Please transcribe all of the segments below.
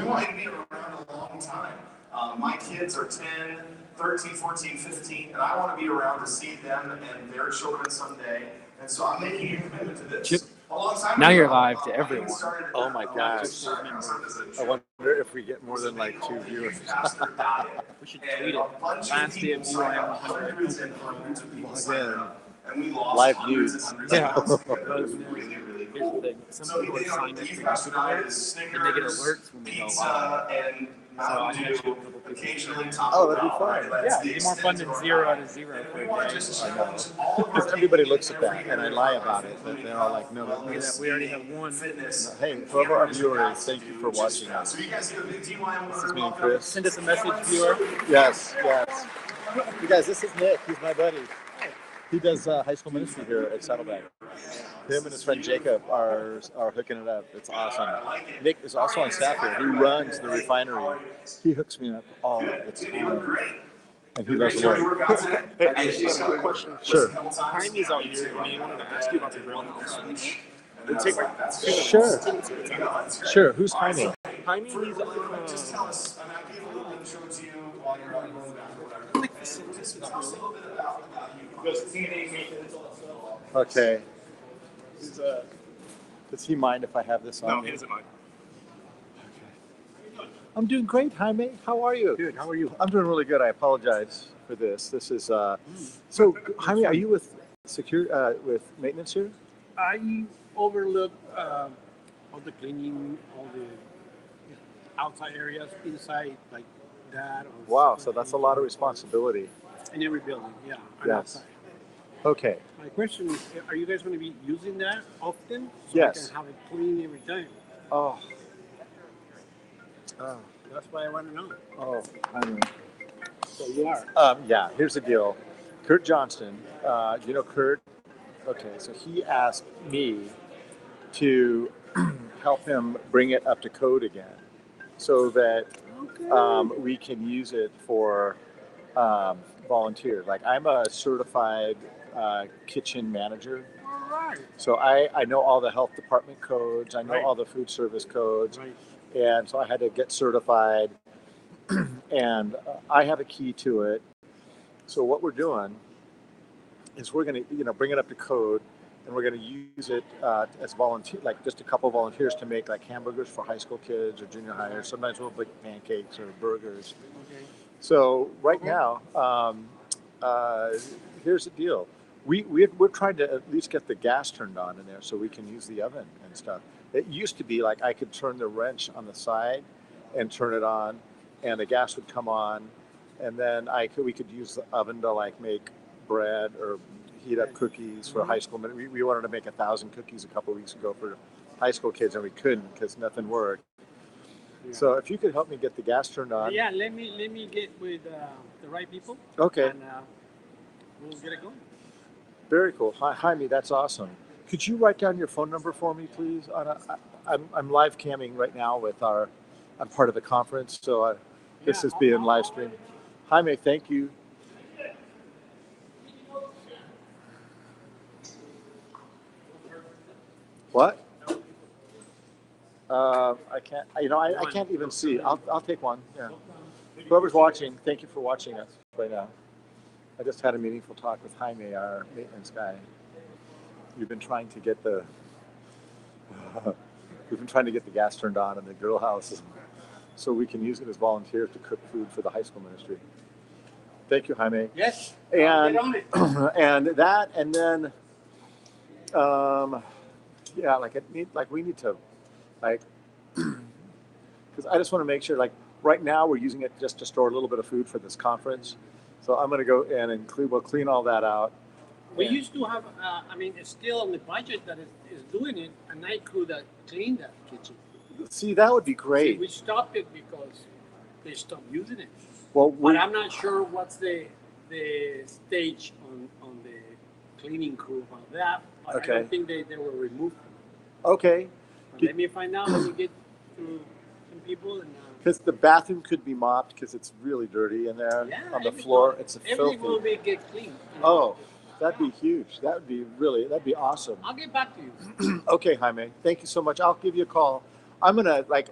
we want you to be around a long time. My kids are 10, 13, 14, 15, and I want to be around to see them and their children someday. And so I'm making a commitment to this. Chip, A long time now ago, you're live to I everyone. started Oh my gosh. just board members. I wonder if we get more than like 2 viewers. We should tweet it. Last day of UIM 100. And we lost Live hundreds news. and hundreds Yeah. of pounds. Here's the thing. Some people are signed up for Super Bowl, and they get alerts when we go live. And So I can actually have a couple people. occasionally Oh, that'd be fun. Yeah, it'd be more fun than 0 out of 0 for a day. Because everybody looks at that, and I lie about it, but they're all like, no, We already have one. hey, whoever our viewer is, thank you for watching us. This This is me and Chris. Send us a message, viewer. Yes, yes. You guys, this is Nick. He's my buddy. He does high school ministry here at Saddleback. Him and his friend Jacob are hooking it up. It's awesome. Nick is also on staff here. He runs the refinery. He hooks me up all the time. And he loves the Lord. Hey, I just have a question. Sure. Heidi's out here, and he wanted to ask you about the ground switch. It'll take like 2 minutes. Sure. 2 minutes at a time. Sure. Who's Jaime? Jaime, he's Okay. Does he mind if I have this on? no, me? he doesn't mind. I'm doing great, Jaime. How are you? Good. How are you? I'm doing really good. I apologize for this. This is so. Jaime, are you with with maintenance here? I overlook all the cleaning, all the outside areas, inside like that. Or Wow. So that's a lot of responsibility. in every building, yeah. And Yes. outside. Okay. My question is, are you guys going to be using that often? So Yes. I can have it clean every time. Oh. Oh. That's why I want to know. Oh. Jaime. So you are. Yeah. Here's the deal. Kurt Johnston. You know Kurt. Okay. So he asked me to help him bring it up to code again, so that we can use it for volunteers. Like I'm a certified kitchen manager, All right. so I know all the health department codes. I know Right. all the food service codes, Right. and so I had to get certified. And I have a key to it. So what we're doing is we're going to bring it up to code, and we're going to use it as volunteer, like just a couple of volunteers to make like hamburgers for high school kids or junior hires. Sometimes we'll make pancakes or burgers. Okay. So right now, here's the deal. We're trying to at least get the gas turned on in there so we can use the oven and stuff. It used to be like I could turn the wrench on the side and turn it on, and the gas would come on, and then we could use the oven to like make bread or heat up cookies for high school. We wanted to make 1,000 cookies a couple weeks ago for high school kids, and we couldn't because nothing worked. Yeah. So if you could help me get the gas turned on. Yeah, let me get with the right people. Okay. And we'll get it going. Very cool. Jaime, that's awesome. Could you write down your phone number for me, please? I'm live camming right now with I'm part of a conference, so this is being live streamed. Jaime, thank you. What? I can't. I can't even see. I'll take one. Yeah. Whoever's watching, thank you for watching us right now. I just had a meaningful talk with Jaime, our maintenance guy. We've been trying to get the gas turned on in the grill house, so we can use it as volunteers to cook food for the high school ministry. Thank you, Jaime. Yes. And Get on it. and that, and then yeah, we need to because I just want to make sure, like right now we're using it just to store a little bit of food for this conference. So I'm going to go in and we'll clean all that out. We And- used to have, it's still on the budget that is doing it, a night crew that cleaned that kitchen. See, that would be See, great. we stopped it because they stopped using it. Well, But I'm not sure what's the stage on the cleaning crew on that. But I Okay. don't think they were removed. okay, But let me find out. Let me get through some people and. because the bathroom could be mopped because it's really dirty in there on the floor. It's everything will filthy. be get clean. Oh, that'd be huge. That'd be awesome. I'll get back to you. Okay, Jaime. Thank you so much. I'll give you a call. I'm gonna like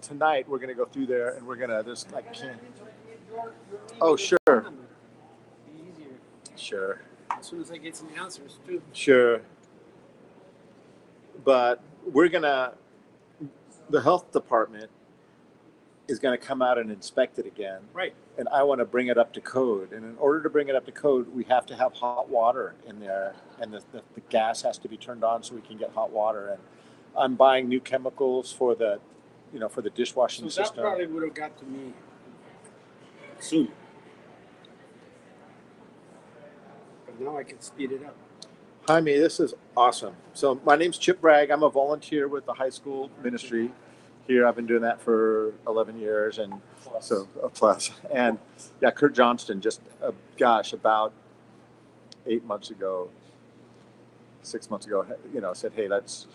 tonight we're gonna go through there and we're gonna there's like can. Oh sure, Be easier. sure, As soon as I get some answers too. sure. But the health department is gonna come out and inspect it again. Right. And I want to bring it up to code. And in order to bring it up to code, we have to have hot water in there, and the gas has to be turned on so we can get hot water. And I'm buying new chemicals for the dishwashing So that system. probably would have got to me soon. But now I can speed it up. Jaime, this is awesome. So my name's Chip Bragg. I'm a volunteer with the high school ministry here. I've been doing that for 11 years, and so a plus. And yeah, Kurt Johnston just, about 6 months ago, said, hey, let's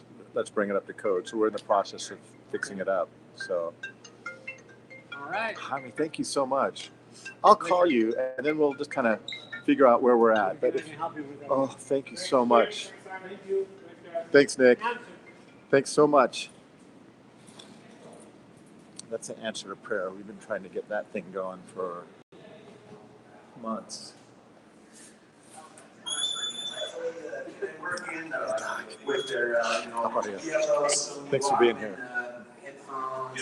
bring it up to code. So we're in the process of fixing it up. So, All right. Jaime, thank you so much. I'll call you, and then we'll just kind of figure out where we're at. But oh, thank you so much. Thank you. Thanks, Nick. Thanks so much. That's an answer to prayer. We've been trying to get that thing going for months. With their, Thanks for being here. Headphones,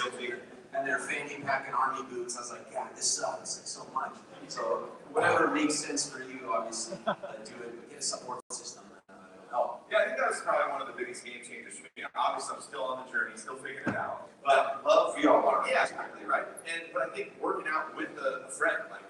and their fanny pack and army boots. I was like, God, this sucks so much. So whatever makes sense for you, obviously, do it. But get a support system. Help. Yeah, I think that was probably one of the biggest game changers for me. Obviously, I'm still on the journey, still figuring it out. But love for y'all are. Yeah, exactly, right? But I think working out with a friend, like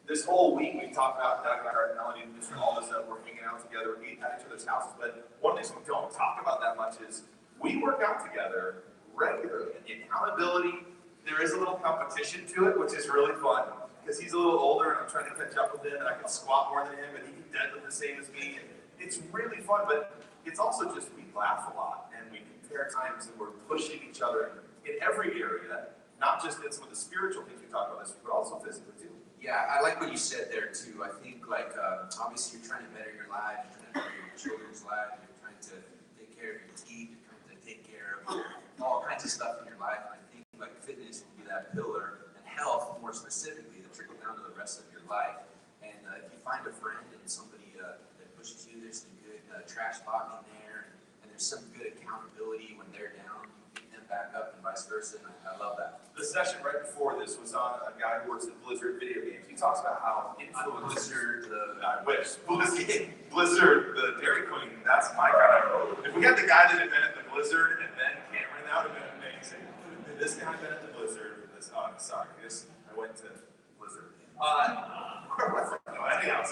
this whole week we talked about Doug and Melanie and all this stuff. We're hanging out together, we're eating at each other's houses. But one thing we don't talk about that much is we work out together regularly. And the accountability, there is a little competition to it, which is really fun. Because he's a little older and I'm trying to catch up with him, and I can squat more than him, and he can deadlift the same as me. And it's really fun, but it's also just we laugh a lot and we compare times and we're pushing each other in every area, not just in some of the spiritual things we talk about this week, but also physically too. Yeah, I like what you said there too. I think obviously you're trying to better your life, you're trying to better your children's life, you're trying to take care of your teeth, you're trying to take care of all kinds of stuff in your life. And I think like fitness will be that pillar, and health more specifically that trickle down to the rest of your life. And if you find a friend and somebody that pushes you, there's some good trash talk in there, and there's some good accountability when they're down, you pick them back up and vice versa, and I love that. The session right before this was on a guy who works at Blizzard video games. He talks about how Blizzard, I wish. Blizzard, the Dairy Queen, that's my kind of. If we had the guy that invented the Blizzard and then Cameron, that would have been amazing. This guy invented the Blizzard. I went to Blizzard. Anyhow,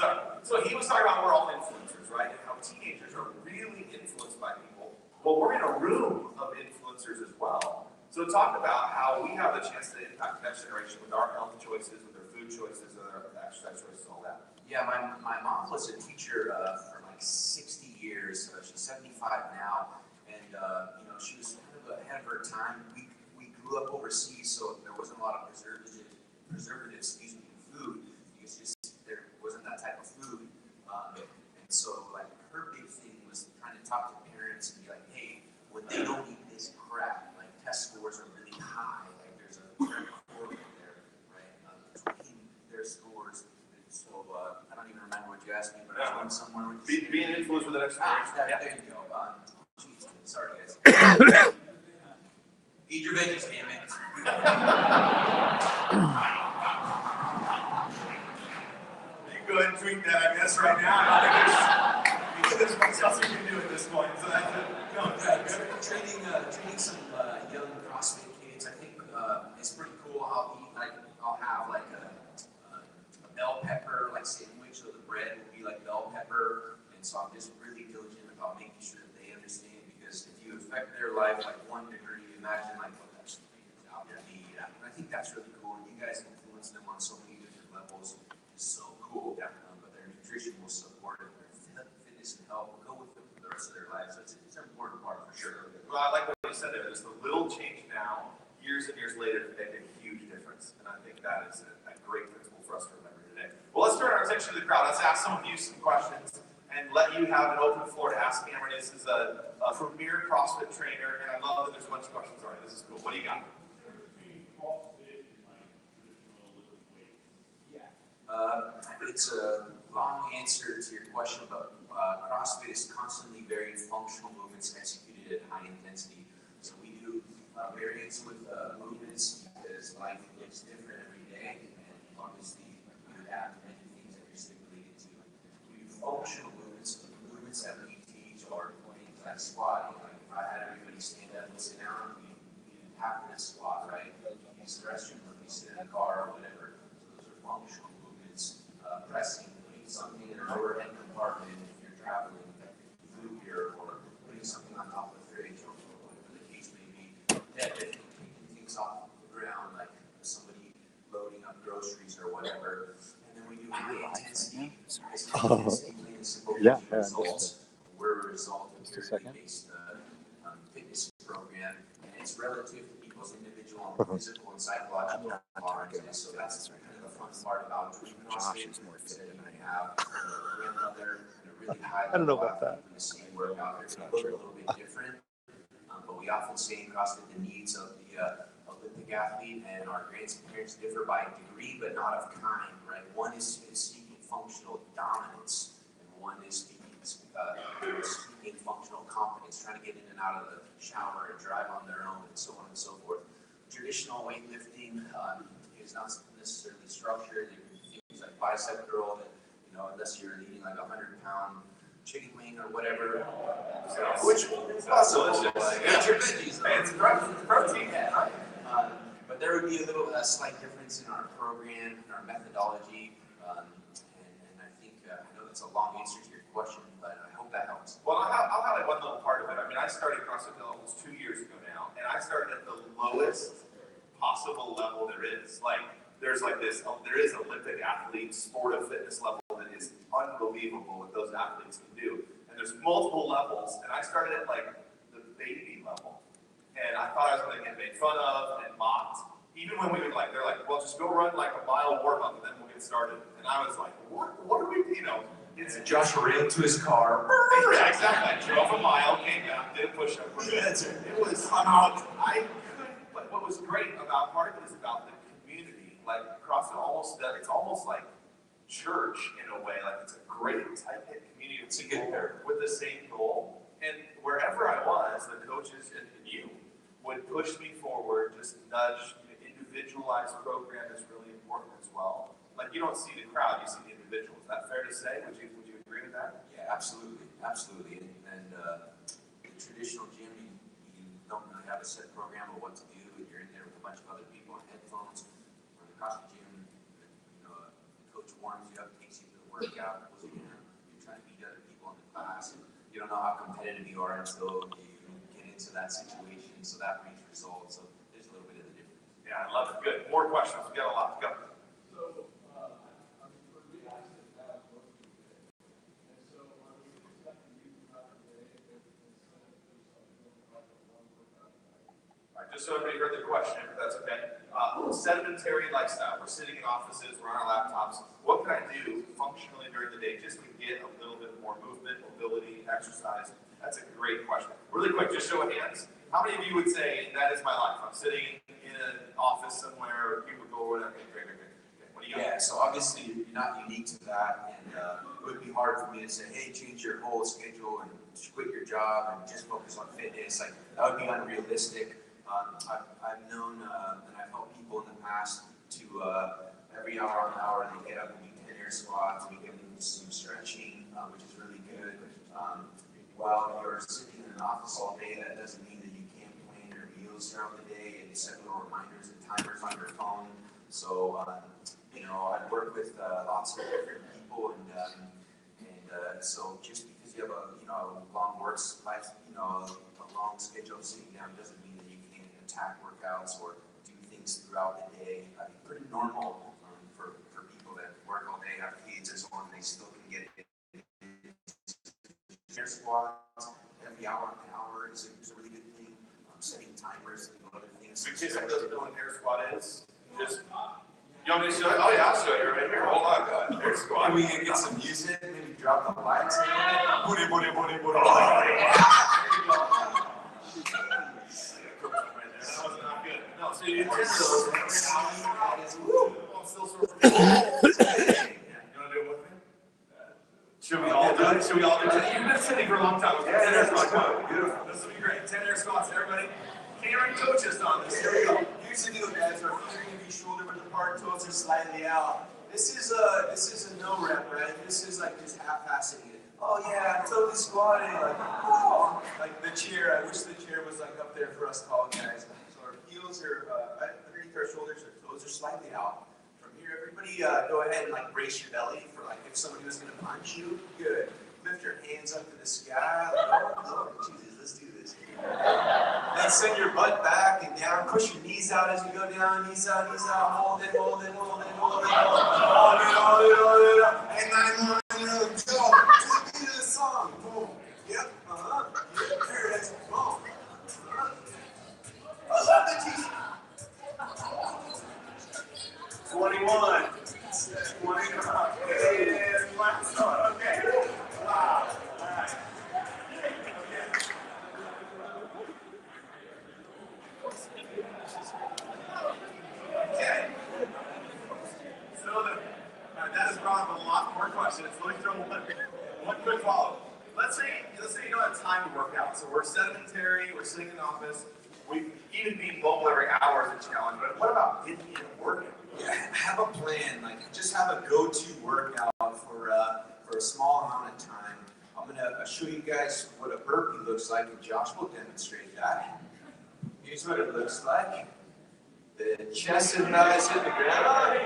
so he was talking about we're all influencers, right? And how teenagers are really influenced by people. Well, we're in a room of influencers as well. So talk about how we have the chance to impact the next generation with our health choices, with their food choices, and their exercise choices, all that. Yeah, my mom was a teacher for like 60 years. She's 75 now, and she was kind of ahead of her time. We grew up overseas, so there wasn't a lot of preservatives, in food. It's just there wasn't that type of food, and so like her big thing was trying to talk to parents and be like, hey, when they don't eat this crap, like test scores are really high. Like there's a correlate there, right? Between their scores. So I don't even remember what you asked me, but I was going somewhere with Be an influence with the next generation. there you go. Geez, sorry guys. Eat your veggies, damn it. You can go ahead and tweet that, I guess, right now. There's much else you can do at this point. So that's it. No, Training some young CrossFit kids. I think it's pretty cool. I'll have like a bell pepper like sandwich, so the bread will be like bell pepper, and so I'm just really diligent about making sure that they understand, because if you affect their life like 1 degree, imagine like what that's out there need. And I think that's really cool. You guys influence them on so many different levels. It's so cool. But their nutrition will support it. Their fitness and health will go with them for the rest of their lives. So it's an important part for sure. Well, I like what you said there. Just a little change now, years and years later, can make a huge difference. And I think that is a great principle for us to remember today. Well, let's turn our attention to the crowd. Let's ask some of you some questions. and let you have an open floor to ask Cameron. This is a premier CrossFit trainer, and I love that there's a bunch of questions already. This is cool. What do you got? It's a long answer to your question, but CrossFit is constantly very functional movements executed at high intensity. So we do variants with movements because life looks different every day, and obviously you have many things that you're stimulated to. We do functional movements, movements that we teach or things like squatting. Like if I had everybody stand up and sit down, we have to squat, right? Use the restroom, or we sit in the car or whatever. So those are functional movements. Pressing, putting something in an overhead compartment if you're traveling, food here, or putting something on top of the fridge, or whatever the case may be. Deadlifting, taking things off the ground, like somebody loading up groceries or whatever. And then we do high intensity. Yeah, results. We're a result of Just a second. based fitness program, and it's relative to people's individual and physical and psychological tolerances. So that's kind of the fun part about doing CrossFit. is more fit than I have a grandmother and a really high I don't know level about that. athlete in the same workout. It's a little bit different, but we often say in CrossFit the needs of the Olympic athlete and our grandparents differ by degree, but not of kind. Right? One is seeking functional dominance, and one is seeking functional competence, trying to get in and out of the shower and drive on their own, and so on and so forth. Traditional weightlifting is not necessarily structured. Things like bicep curl that, unless you're eating like 100-pound chicken wing or whatever, which is also delicious. Eat your veggies. It's protein. Yeah. But there would be a little slight difference in our program and our methodology, and I think I know that's a long answer to your question, but I hope that helps. Well, I'll highlight one little part of it. I mean, I started CrossFit almost 2 years ago now, and I started at the lowest possible level there is. There is Olympic athlete, sport of fitness level that is unbelievable what those athletes can do. And there's multiple levels, and I started at the baby level. And I thought I was going to get made fun of and mocked. Even when we would they're like, well, just go run like a mile warm up and then we'll get started. And I was like, what are we, It's Josh ran to his car. Yeah, exactly. I drove a mile, came back, did a push-up. It was, I couldn't, but what was great about part of it is about the community. CrossFit it's almost like church in a way. It's a great tight-knit community of people with the same goal. And wherever I was, the coaches and you would push me forward, just nudge. Individualized program is really important as well. You don't see the crowd, you see the individual. Is that fair to say? Would you agree with that? Yeah, absolutely. And the traditional gym, you don't really have a set program of what to do, and you're in there with a bunch of other people on headphones. Or the CrossFit gym, the coach warms you up, takes you to the workout, pulls you in, you're trying to beat other people in the class, and you don't know how competitive you are until you get into that situation, so that brings results. So there's a little bit of the difference. Yeah, I love it. Good. More questions. We got a lot to go. Just so everybody heard the question, if that's okay. Sedentary lifestyle. We're sitting in offices, we're on our laptops. What can I do functionally during the day just to get a little bit more movement, mobility, exercise? That's a great question. Really quick, just show of hands. How many of you would say that is my life? I'm sitting in an office somewhere, people go over that. Great. What do you got? Yeah, so obviously you're not unique to that, and it would be hard for me to say, hey, change your whole schedule and quit your job and just focus on fitness. That would be unrealistic. I've known and I've helped people in the past to every hour on hour they get up and do 10 air squats, we give them some stretching, which is really good. While you're sitting in an office all day, that doesn't mean that you can't plan your meals throughout the day and set little reminders and timers on your phone. So I work with lots of different people, and so just because you have a long work life, a long schedule sitting down doesn't mean that you can't attack workouts or do things throughout the day. Pretty normal for people that work all day, have kids, and so on. They still can get air squats every hour on the hour is a really good thing. Setting timers and other things. In case somebody doesn't know what an air squat is, just you want me to show you? Oh yeah, I'll show you right here. Hold on, go ahead. Air squat. Can we get some music? Maybe drop the lights. Booty, booty, booty, booty. That was not good. No, so you did those. I'm still sort of. You want to do it with me? Should we all do it? Should we all do it? You've been sitting for a long time. Yeah, 10 air let's squats. go. Beautiful. This will be great. 10 air squats, everybody. Cameron coaches on this. Here we go. Here's the deal, guys. Our feet are gonna be shoulder width apart, toes are slightly out. This is a no rep, right? This is like just half-assing it. Oh yeah, I'm totally squatting. Like, oh, like the chair. I wish the chair was like up there for us tall guys. So our heels are underneath our shoulders. Our toes are slightly out. From here, everybody, go ahead and like brace your belly for like if somebody was gonna punch you. Good. Lift your hands up to the sky. Like, oh, Jesus, let's do this. Then send your butt back and down. Push your knees out as you go down. Knees out, knees out. Hold it, hold it, hold it, hold it, hold it, hold it, hold it, hold it. And 9 more. Go. To the beat of the song. Boom. Yep. Yep. There it is. Boom. I love the cheese. 21. 21. And last one. Okay. Wow. All right. Okay. So that has brought up a lot more questions. Let me throw one quick follow-up. Let's say you don't have time to work out. So we're sedentary, we're sitting in the office. We even being mobile every hour is a challenge. But what about getting in and working? Yeah, have a plan. Like, just have a go-to workout for a small amount of time. I'm gonna show you guys what a burpee looks like, and Josh will demonstrate that. Here's what it looks like. The chest and thighs hit the ground,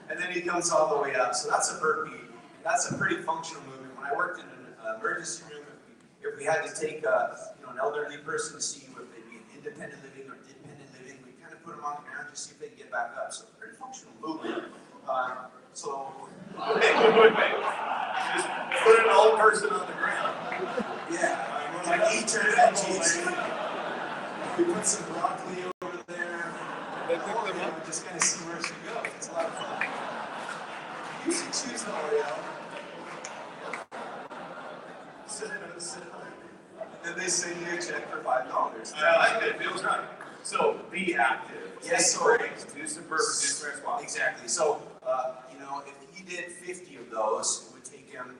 and then he comes all the way up. So that's a burpee. That's a pretty functional movement. When I worked in an emergency room, if we had to take an elderly person to see if they'd be in independent living or dependent living, we kind of put them on the ground just see if they can get back up. So pretty functional movement. Wait. Just put an old person on the ground. Yeah, like eat your veggies. We put some broccoli over there. They pick them up. Just kind of see where she goes. It's a lot of fun. You should choose L'Oreal. Sit on. Then they send you a check for $5. I like it. Feels right. So be active. Yes, Take so breaks. Do some burpees. Do some air squats. Exactly. So, if he did 50 of those, it would take him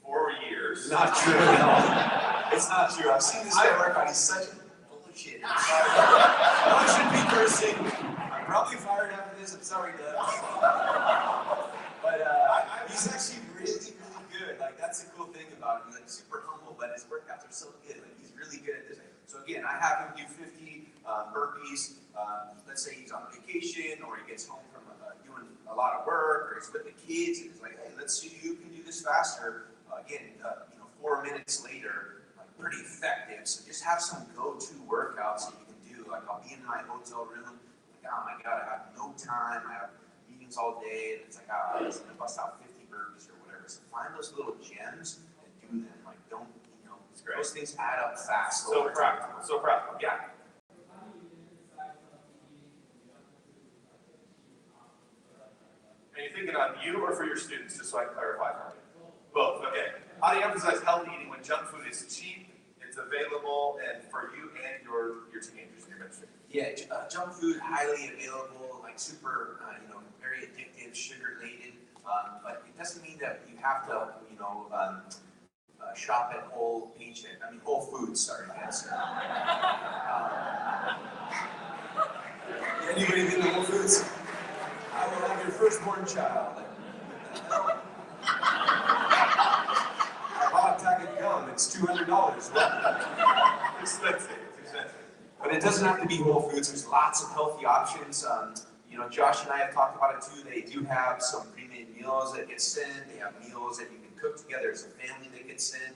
4 years. Not true at all. It's not true. I've seen this guy work out. He's such a bullshit. I should be cursing. I'm probably fired after this. I'm sorry, Doug. But he's actually really, really good. Like, that's the cool thing about him. He's like super humble, but his workouts are so good. Like, he's really good at this. So again, I have him do 50 burpees. Let's say he's on vacation or he gets home from doing a lot of work or he's with the kids and he's like, hey, let's see who can do this faster. Again, 4 minutes later, like pretty effective. So just have some go-to workouts that you can do. Like I'll be in my hotel room, like, oh my God, I have no time. I have meetings all day, and it's like, oh, I'm just gonna bust out 50 burpees or whatever. So find those little gems and do them. Like don't, those things add up fast. So practical. So practical. Yeah. Are you thinking on you or for your students, just so I can clarify for you? Both, okay. How do you emphasize healthy eating when junk food is cheap, it's available, and for you and your teenagers in your ministry? Yeah, junk food, highly available, like super, very addictive, sugar-laden, but it doesn't mean that you have to, shop at Whole Foods, sorry guys. Anybody been to Whole Foods? I will have your firstborn child. I bought a pack of gum, it's $200. Expensive. But it doesn't have to be Whole Foods. There's lots of healthy options. Josh and I have talked about it too. They do have some pre-made meals that get sent. They have meals that you can cook together as a family that get sent.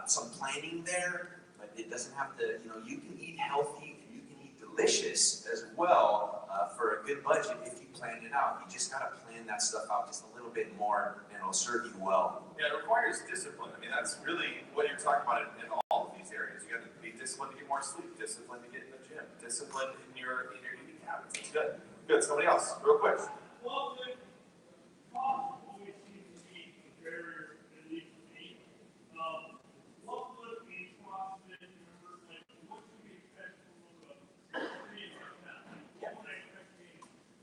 Some planning there, but it doesn't have to. You can eat healthy and you can eat delicious as well for a good budget if you plan it out. You just gotta plan that stuff out just a little bit more, and it'll serve you well. Yeah, it requires discipline. I mean, that's really what you're talking about in all of these areas. You got to be disciplined to get more sleep, disciplined to get in the gym, disciplined in your eating habits. It's good. Good. Somebody else, real quick.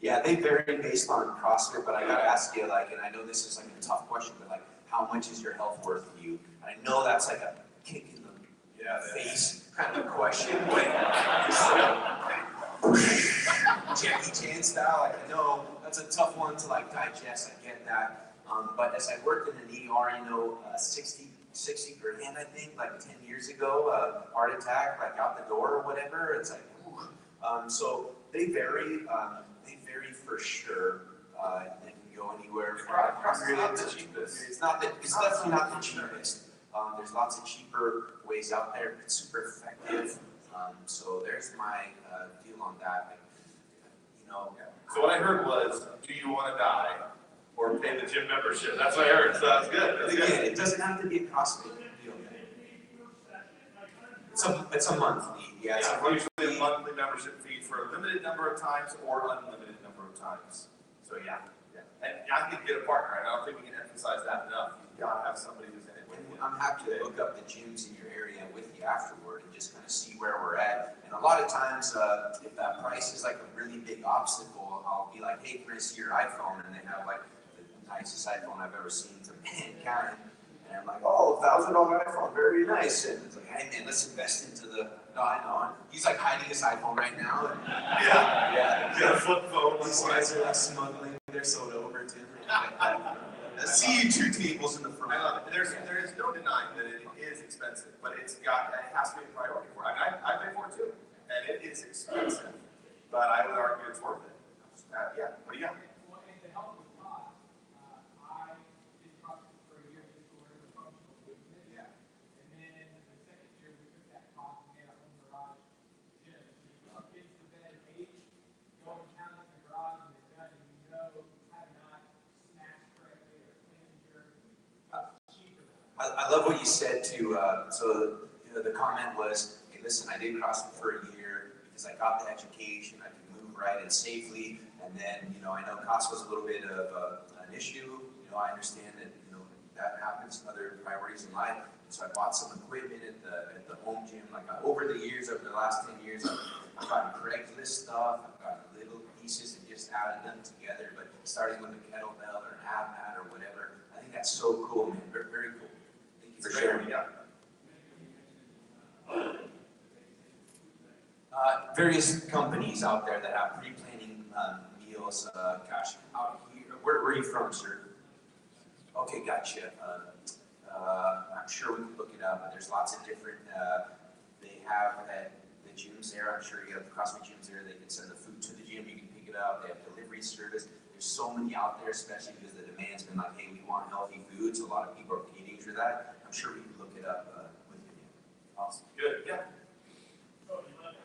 Yeah, they vary based on CrossFit, but I gotta ask you, like, and I know this is like a tough question, but like, how much is your health worth to you? And I know that's like a kick in the face kind of question, but it's Jackie Chan style, like, I know that's a tough one to like digest, I get that. But as I worked in an ER, 60 grand, I think, like 10 years ago, heart attack, like out the door or whatever, it's like, whew. So they vary for sure. They can go anywhere from It's not the cheapest. It's definitely not the cheapest. There's lots of cheaper ways out there, it's super effective. So there's my deal on that. So what I heard was, do you want to die or pay the gym membership? That's what I heard. So that's good. That's Again, good. it doesn't have to be a CrossFit deal. It's a monthly. Yeah, it's Yeah, a usually a monthly membership fee for a limited number of times or unlimited number of times. So yeah. And I think get a partner. I don't think we can emphasize that enough. You gotta have somebody who's in it with you. I'm happy to look up the gyms in your area with you afterward and just kind of see where we're at. And a lot of times, if that price is like a really big obstacle, I'll be like, hey, can I see your iPhone? And they have like the nicest iPhone I've ever seen to mankind. And I'm like, oh, $1,000 iPhone, very nice. And it's like, hey man, let's invest into the, no, I know. He's like hiding his iPhone right now. And, Yeah. You got a flip phone. these guys are like smuggling their soda over to him. I see you 2 tables in the front. I love it. There is no denying that it is expensive, but it has to be a priority for it. I pay for it too, and it is expensive, but I would argue it's worth it. Yeah, what do you got? Well, and to help with cost, I did CrossFit for a year just to learn the functional movement. Yeah. And then the second year, we took that cost and made our own garage gym. Kids to better age, go and count in the garage and they're done, and how to not snatch correctly or clean your cheaper. I love what you said too. The comment was, hey, listen, I did CrossFit for a year because I got the education, I could move right and safely, and then, I know cost was a little bit of an issue. I understand that, that happens, other priorities in life. So I bought some equipment at the home gym. Like over the last 10 years, I've gotten Craigslist stuff, I've gotten little pieces and just added them together, but starting with a kettlebell or an ab mat or whatever, I think that's so cool, man, very, very cool. Thank you for sharing. Yeah. Various companies out there that have pre-planning meals. Out here, where are you from, sir? Okay, gotcha. I'm sure we can look it up, but there's lots of different, they have at the gyms there, I'm sure you have the CrossFit gyms there, they can send the food to the gym, you can pick it up, they have delivery service. There's so many out there, especially because the demand's been like, hey, we want healthy foods, a lot of people are paying for that. I'm sure we can look it up with you. Awesome. Good. Yeah. So you let them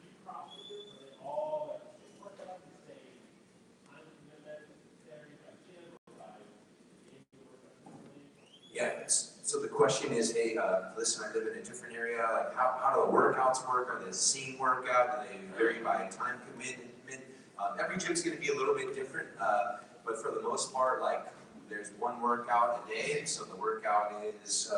do CrossFit, or they all work out the same. I'm necessary by gym side. Yeah, so the question is, hey, listen, I live in a different area, like how do the workouts work? Are they the same workout? Do they vary by time commitment? Every gym's gonna be a little bit different, but for the most part, like there's one workout a day, so the workout is,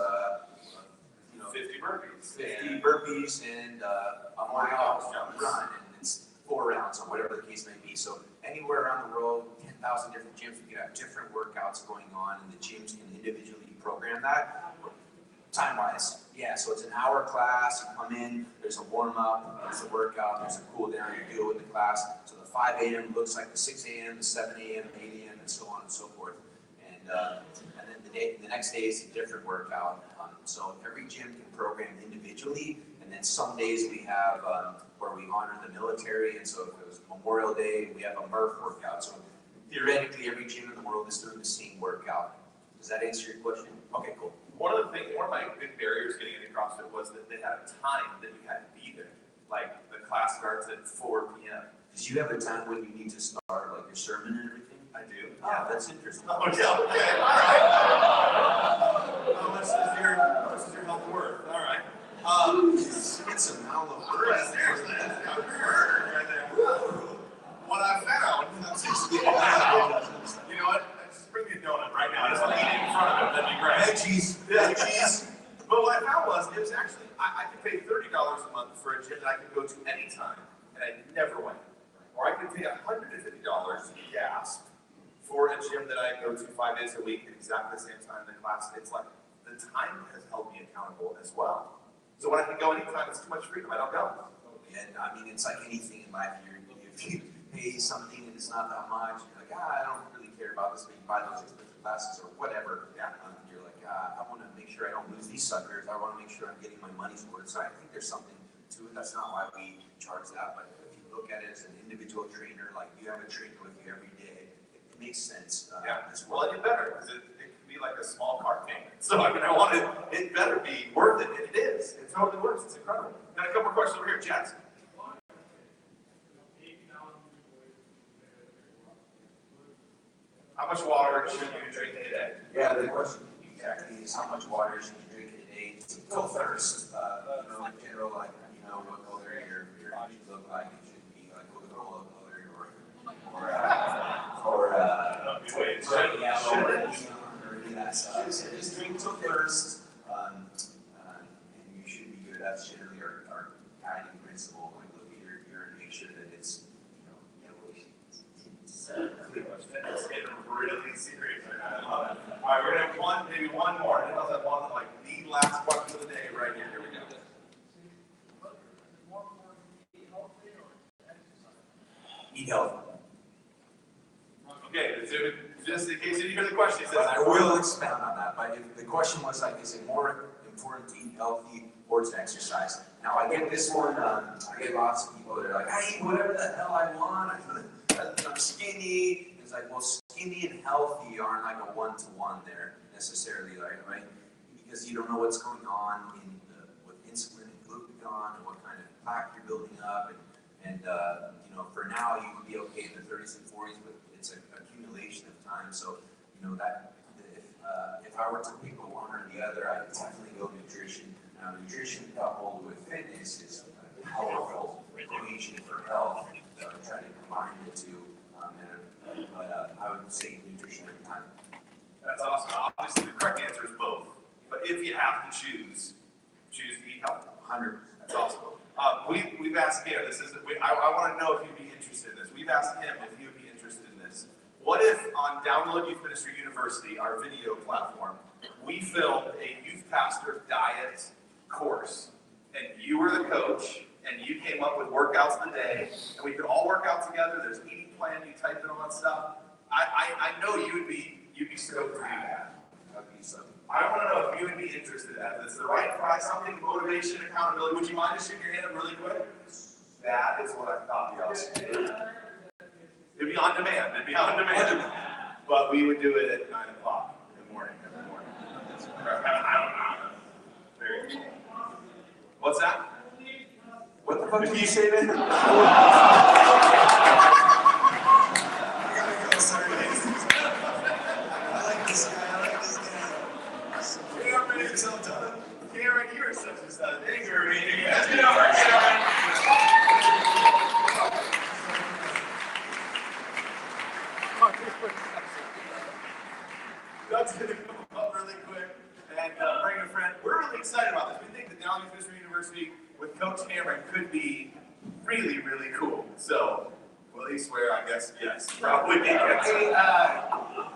50 burpees. 50 burpees and a mile run, and it's 4 rounds or whatever the case may be. So anywhere around the world, 10,000 different gyms, we could have different workouts going on, and the gyms can individually program that. Time-wise, yeah, so it's an hour class, you come in, there's a warm-up, there's a workout, there's a cool-down, you do it with the class. So the 5 a.m. looks like the 6 a.m., the 7 a.m., 8 a.m., and so on and so forth. And then the next day is a different workout. So every gym can program individually, and then some days we have where we honor the military, and so if it was Memorial Day, we have a Murph workout. So theoretically, every gym in the world is doing the same workout. Does that answer your question? Okay, cool. One of my big barriers getting into CrossFit was that they had a time that you had to be there. Like the class starts at 4 p.m. Did you have a time when you need to start, like your sermon and everything? I do. Yeah, that's interesting. Oh, yeah, okay, all right. How much is your health worth? All right. Get some mallow. Seriously, that's got murder right there. Woo. What I found, you know what? Just bring me a donut right now. I just want to eat it in front of it. That'd be great. Veggies. But what I found was, it was actually, I could pay $30 a month for a gym that I could go to anytime, and I never went. or I could pay $150 gas for a gym that I go to 5 days a week at exactly the same time in the class. It's like the time has held me accountable as well. So when I can go anytime, it's too much freedom. I don't go. And I mean, it's like anything in life. If you pay something and it's not that much, you're like, I don't really care about this, but you buy those expensive classes or whatever. Yeah. You're like, I want to make sure I don't lose these suckers. I want to make sure I'm getting my money's worth. So I think there's something to it. That's not why we charge that. But if you look at it as an individual trainer, like you have a trainer with you every day, it makes sense. As well. Well, it better, because it can be like a small car payment. So I mean, I want it better be worth it, and it is. It totally works. It's incredible. Got a couple more questions over here, Jets. How much water should you drink a day? Yeah, the question exactly is how much water should you drink a day to kill thirst? In general, like, what color your should look like. It should be like Coca-Cola color or yellow or any of that stuff. So just drink till thirst, and you should be good. That's generally our guiding principle. Like, look at your urine, make sure that it's, yellowish. It's getting really serious. All right, we're gonna have maybe one more. And I'll have one like the last question of the day right here. Here we go. Eat healthy. Okay, just in case you didn't hear the question, he says. But I will expound on that. But if the question was like, is it more important to eat healthy or to exercise? Now I get this one. I get lots of people that are like, I eat whatever the hell I want. I'm skinny. It's like, well, skinny and healthy aren't like a one-to-one there necessarily, right? Because you don't know what's going on with insulin and glucagon and what kind of plaque you're building up, and for now you can be okay in the 30s and 40s, but it's an accumulation of time. So that if I were to pick one or the other, I'd definitely go nutrition. Now, nutrition coupled with fitness is a powerful equation for health. So I try to combine the two. But I would say nutrition every time. That's awesome. Obviously, the correct answer is both. But if you have to choose to eat healthy. 100%. That's awesome. We've asked him. I want to know if you'd be interested in this. We've asked him if he would be interested in this. What if on Download Youth Ministry University, our video platform, we filmed a youth pastor diet course, and you were the coach, and you came up with workouts of the day, and we could all work out together. There's eating plan, you typed in all that stuff. I know you'd be stoked to do that. I want to know if you would be interested in that. If it's the right price, something, motivation, accountability. Would you mind just shooting your hand up really quick? That is what I thought we also did. It'd be on demand. But we would do it at 9 o'clock in the morning, every morning. Very cool. What's that? What the fuck did you say then? Karen, you're such a digger. That's going to come up really quick and bring a friend. We're really excited about this. We think that Download Youth Ministry University with Coach Cameron could be really, really cool. So, will he swear? I guess yes. Probably yes. Hey,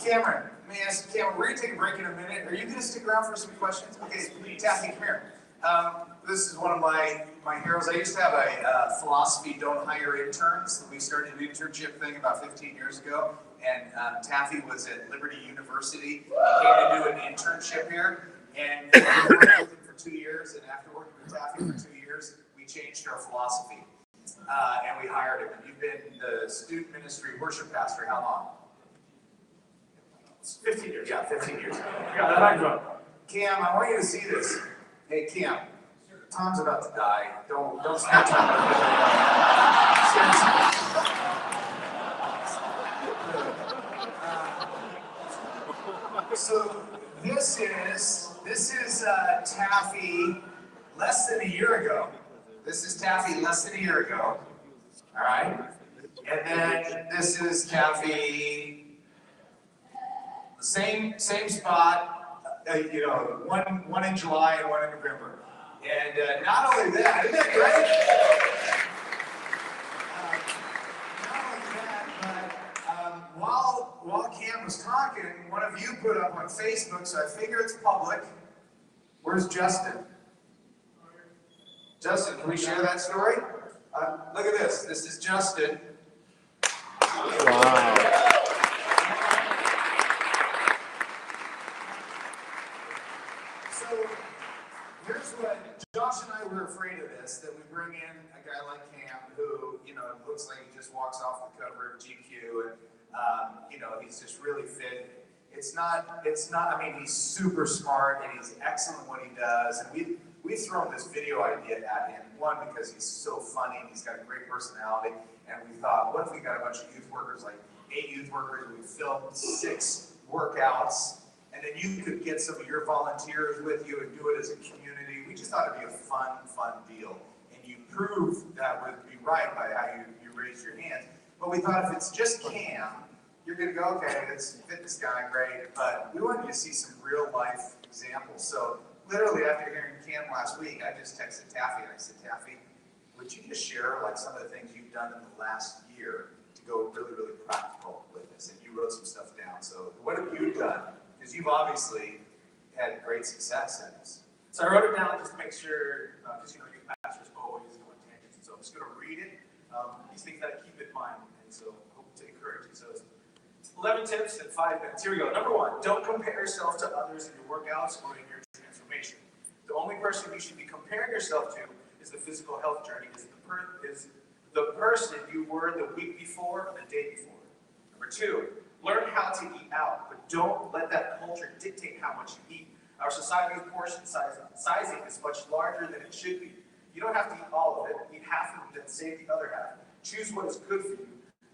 Cameron, let me ask you, Cameron, we're going to take a break in a minute. Are you going to stick around for some questions? Okay, Taffy, come here. This is one of my heroes. I used to have a philosophy, don't hire interns. We started an internship thing about 15 years ago. And Taffy was at Liberty University. He came to do an internship here. And we worked with him for 2 years. And after working with Taffy for 2 years, we changed our philosophy. And we hired him. And you've been the student ministry worship pastor how long? 15 years. Yeah, 15 years. Cam, I want you to see this. Hey, Cam, Tom's about to die. Don't snatch him. So this is Taffy less than a year ago. This is Taffy less than a year ago. All right, and then this is Taffy. Same spot. One in July and one in November. And not only that, isn't that great? up on Facebook, so I figure it's public. Where's Justin? Justin, can we share that story? Look at this. This is Justin. Wow. So here's what Josh and I were afraid of this, that we bring in a guy like Cam who, looks like he just walks off the cover of GQ and, he's just really fit. It's not, I mean, he's super smart and he's excellent at what he does. And we've thrown this video idea at him, one, because he's so funny and he's got a great personality. And we thought, what if we got a bunch of youth workers, like 8 youth workers, and we filmed 6 workouts, and then you could get some of your volunteers with you and do it as a community. We just thought it'd be a fun deal. And you proved that would be right by how you raised your hands. But we thought if it's just Cam, you're gonna go, okay, it's fitness guy, great. But we wanted you to see some real life examples. So literally after hearing Cam last week, I just texted Taffy and I said, Taffy, would you just share like some of the things you've done in the last year to go really practical with this? And you wrote some stuff down. So what have you done? Because you've obviously had great success in this. So I wrote it down just to make sure, because you pastors always go on tangents. So I'm just going to read it. These things that I keep in mind, and so I hope to encourage you. So it's 11 tips in 5 minutes. Here we go. Number 1, don't compare yourself to others in your workouts or in your transformation. The only person you should be comparing yourself to is the physical health journey, is the person you were the week before or the day before. Number 2, learn how to eat out, but don't let that culture dictate how much you eat. Our society's portion sizing is much larger than it should be. You don't have to eat all of it. Eat half of it, then save the other half. Choose what is good for you,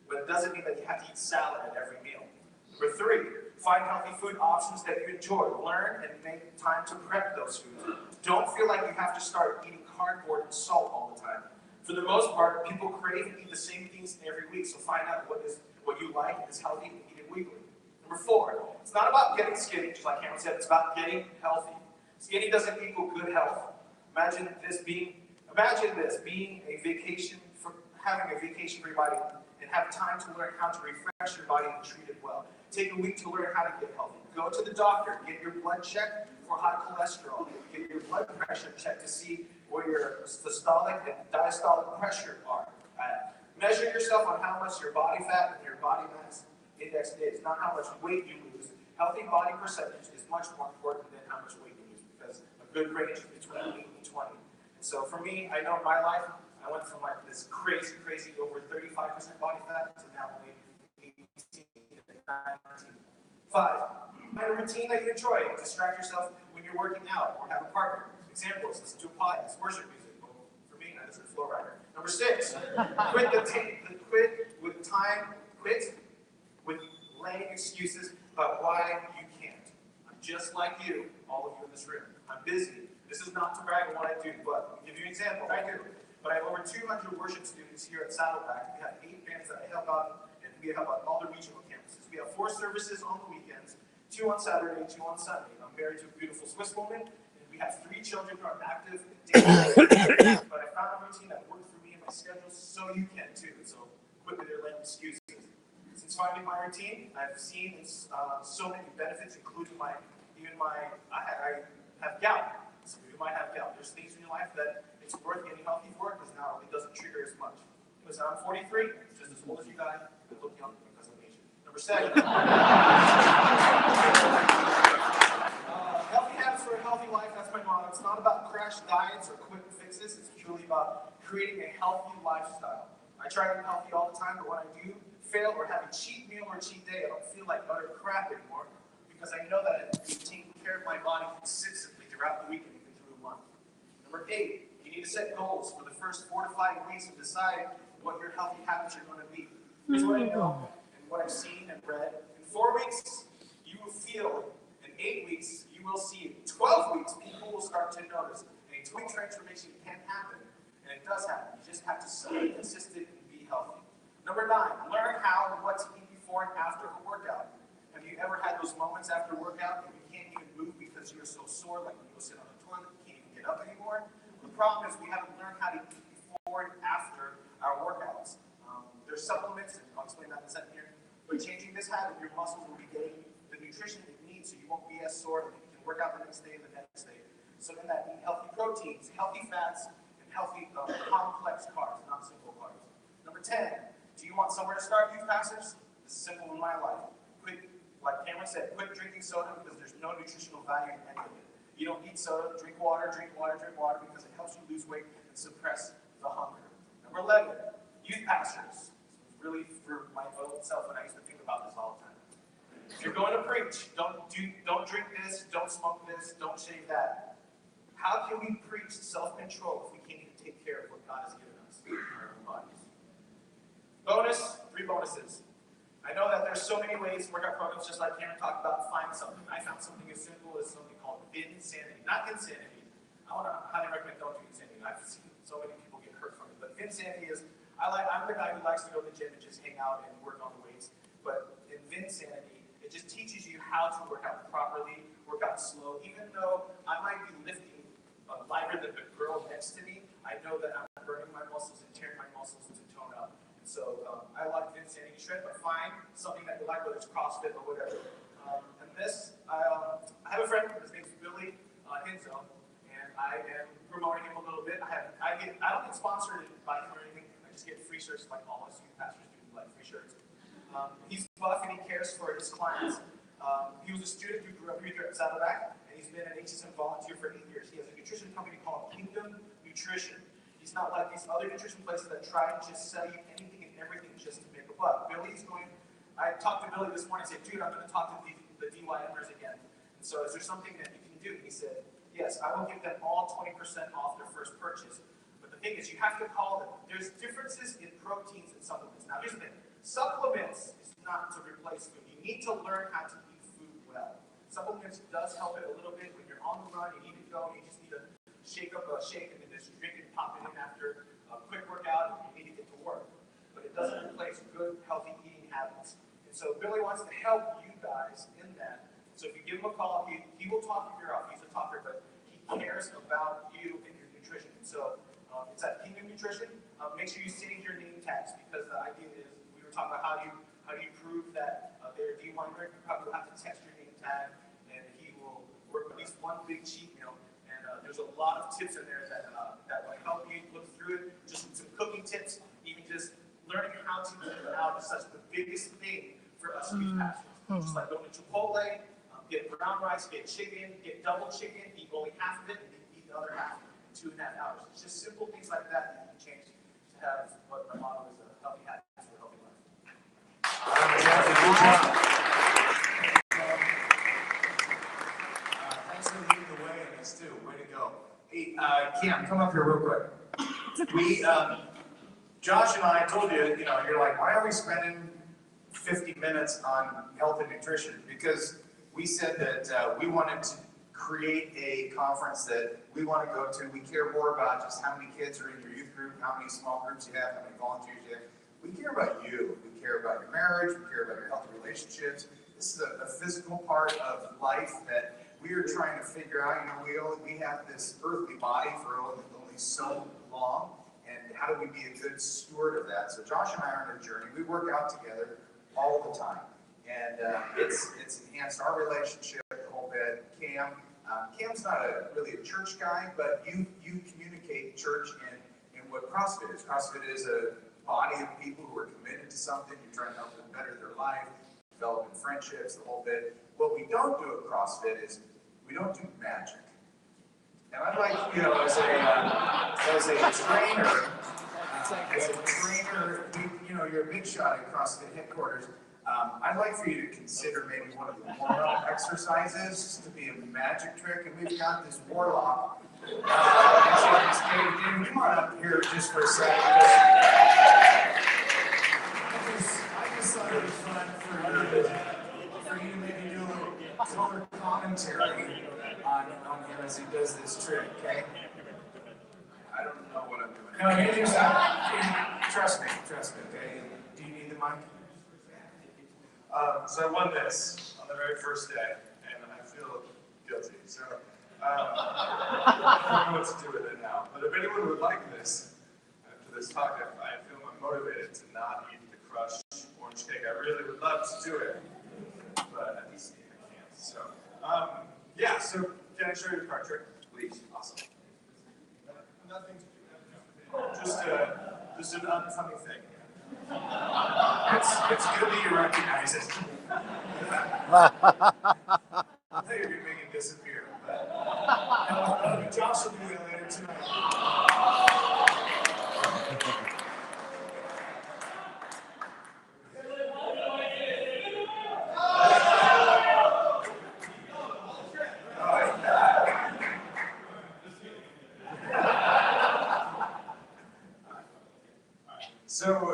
but it doesn't mean that you have to eat salad at every meal. Number 3, find healthy food options that you enjoy. Learn and make time to prep those foods. Don't feel like you have to start eating cardboard and salt all the time. For the most part, people crave and eat the same things every week, so find out what you like is healthy and eat it weekly. Number 4, it's not about getting skinny, just like Cameron said, it's about getting healthy. Skinny doesn't equal good health. Imagine this being a vacation, having a vacation for your body and have time to learn how to refresh your body and treat it well. Take a week to learn how to get healthy. Go to the doctor, get your blood checked for high cholesterol, get your blood pressure checked to see where your systolic and diastolic pressure are at. Measure yourself on how much your body fat and your body mass index is, not how much weight you lose. Healthy body percentage is much more important than how much weight you lose, because a good range is between 8 and 20. And so for me, I know in my life, I went from like this crazy, over 35% body fat to now only 18 to 19. 5, find a routine that you enjoy. Distract yourself when you're working out or have a partner. Examples, listen to a podcast, worship music. Well, for me, I listen to Flow Rider. Number 6, quit with laying excuses about why you can't. I'm just like you, all of you in this room. I'm busy. This is not to brag on what I do, but I'll give you an example. I do. But I have over 200 worship students here at Saddleback. We have 8 bands that I help out, and we help out all the regional campuses. We have 4 services on the weekends, 2 on Saturday, 2 on Sunday. I'm married to a beautiful Swiss woman, and we have 3 children who are active and daily. But I found a routine that worked for me and my schedule, so you can too. So quit with your lame excuses. Since finding my routine, I've seen so many benefits, including I have gout. So you might have gout. There's things in your life that it's worth getting healthy for, because now it doesn't trigger as much. Listen, I'm 43, just as old as you guys. I look young because I'm Asian. Number 7. Healthy habits for a healthy life. That's my motto. It's not about crash diets or quick fixes. It's truly about creating a healthy lifestyle. I try to be healthy all the time, but when I do fail or have a cheat meal or a cheat day, I don't feel like utter crap anymore, because I know that I'm taking care of my body consistently throughout the week and even through the month. Number 8, you need to set goals for the first 4 to 5 weeks and decide what your healthy habits are going to be. Here's what I know and what I've seen and read. In 4 weeks, you will feel. In 8 weeks, you will see. In 12 weeks, people will start to notice. And a 20 transformation can happen, and it does happen. You just have to stay consistent and be healthy. Number 9, learn how and what to eat before and after a workout. Have you ever had those moments after a workout that you can't even move because you're so sore, like when you go sit on the toilet, you can't even get up anymore? The problem is we haven't learned how to eat before and after our workouts. There's supplements, and I'll explain that in a second here. But changing this habit, your muscles will be getting the nutrition it needs, so you won't as sore, and you can work out the next day and the next day. So in that, eat healthy proteins, healthy fats, and healthy complex carbs, not simple carbs. Number 10, do you want somewhere to start, youth pastors? This is simple in my life. Quit, like Cameron said, quit drinking soda because there's no nutritional value in any of it. You don't need soda, drink water, because it helps you lose weight and suppress the hunger. Number 11, youth pastors. This was really for my own self when I used to think about this all the time. If you're going to preach, don't drink this, don't smoke this, don't shave that. How can we preach self-control if we can't even take care of what God has given us in our own bodies? Bonus, 3 bonuses. I know that there's so many ways to work out programs, just like Karen talked about, find something. I found something as simple as something called Vinsanity. Not Insanity. I want to highly recommend don't do Insanity. I've seen so many people get hurt from it. But Vinsanity is, I'm the guy who likes to go to the gym and just hang out and work on the weights. But in Vinsanity, it just teaches you how to work out properly, work out slow. Even though I might be lifting lighter than the girl next to me, I know that I'm burning my muscles and tearing my muscles to tone up. And so I like Vinsanity Shred, but find something that you like, whether it's CrossFit or whatever. And this, I have a friend, his name's Billy Enzo, and I am promoting him a little bit. I don't get sponsored by him or anything. I just get free shirts like all us youth pastors do, like free shirts. He's buff and he cares for his clients. He was a student who grew up here at Saddleback, and he's been an HSM volunteer for 8 years. He has a nutrition company called Kingdom Nutrition. He's not like these other nutrition places that try and just sell you anything and everything just to make a buck. I talked to Billy this morning and said, dude, I'm going to talk to the DYMers again. And so is there something that you can do? And he said, yes, I will give them all 20% off their first purchase. But the thing is, you have to call them. There's differences in proteins and supplements. Now, here's the thing. Supplements is not to replace food. You need to learn how to eat food well. Supplements does help it a little bit when you're on the run, you need to go, you just need to shake up a shake and then just drink it and pop it in after a quick workout and you need to get to work. But it doesn't replace good, healthy eating habits. And so Billy wants to help you guys in that. So if you give him a call, he will talk your ear off. He's a talker, but he cares about you and your nutrition. And so it's at Kingdom Nutrition. Make sure you save your name tags because the idea is we were talking about how do you prove that they're D1 You probably will have to text your name tag, and he will work with at least one big cheat meal. And there's a lot of tips in there that will help you look through it. Just some cooking tips, even just learning how to eat out is such the biggest thing for us youth pastors. Just like going to Chipotle, get brown rice, get chicken, get double chicken, eat only half of it, and then eat the other half in 2.5 hours. It's just simple things like that that you can change to have what the motto is a healthy habits for a healthy life. Thanks for leading the way in this too. Way to go. Hey, Cam, come up here real quick. Josh and I told you, you're like, why are we spending 50 minutes on health and nutrition? Because we said that we wanted to create a conference that we want to go to. We care more about just how many kids are in your youth group, how many small groups you have, how many volunteers you have. We care about you. We care about your marriage. We care about your healthy relationships. This is a physical part of life that we are trying to figure out. We have this earthly body for only so long. And how do we be a good steward of that? So Josh and I are on a journey. We work out together all the time. And it's enhanced our relationship a whole bit. Cam's not really a church guy, but you communicate church in what CrossFit is. CrossFit is a body of people who are committed to something. You're trying to help them better their life, developing friendships, the whole bit. What we don't do at CrossFit is we don't do magic. And I'd like, as a trainer, you're a big shot at CrossFit headquarters. I'd like for you to consider maybe one of the warm-up exercises to be a magic trick. And we've got this warlock. David, come on up here just for a second. I just thought it was fun for you to maybe do a little color commentary on him as he does this trick, okay? I don't know what I'm doing. No, you just trust me, okay? Do you need the mic? So I won this on the very first day, and I feel guilty. So I don't know what to do with it now. But if anyone would like this, after this talk, I feel motivated to not eat the crushed orange cake. I really would love to do it, but I just can't. So Yeah, so can I show you the card trick? Please. Awesome. Nothing to do. Just an unfunny thing. It's good that you recognize it. I think you're gonna make it disappear, but Josh will do that later tonight.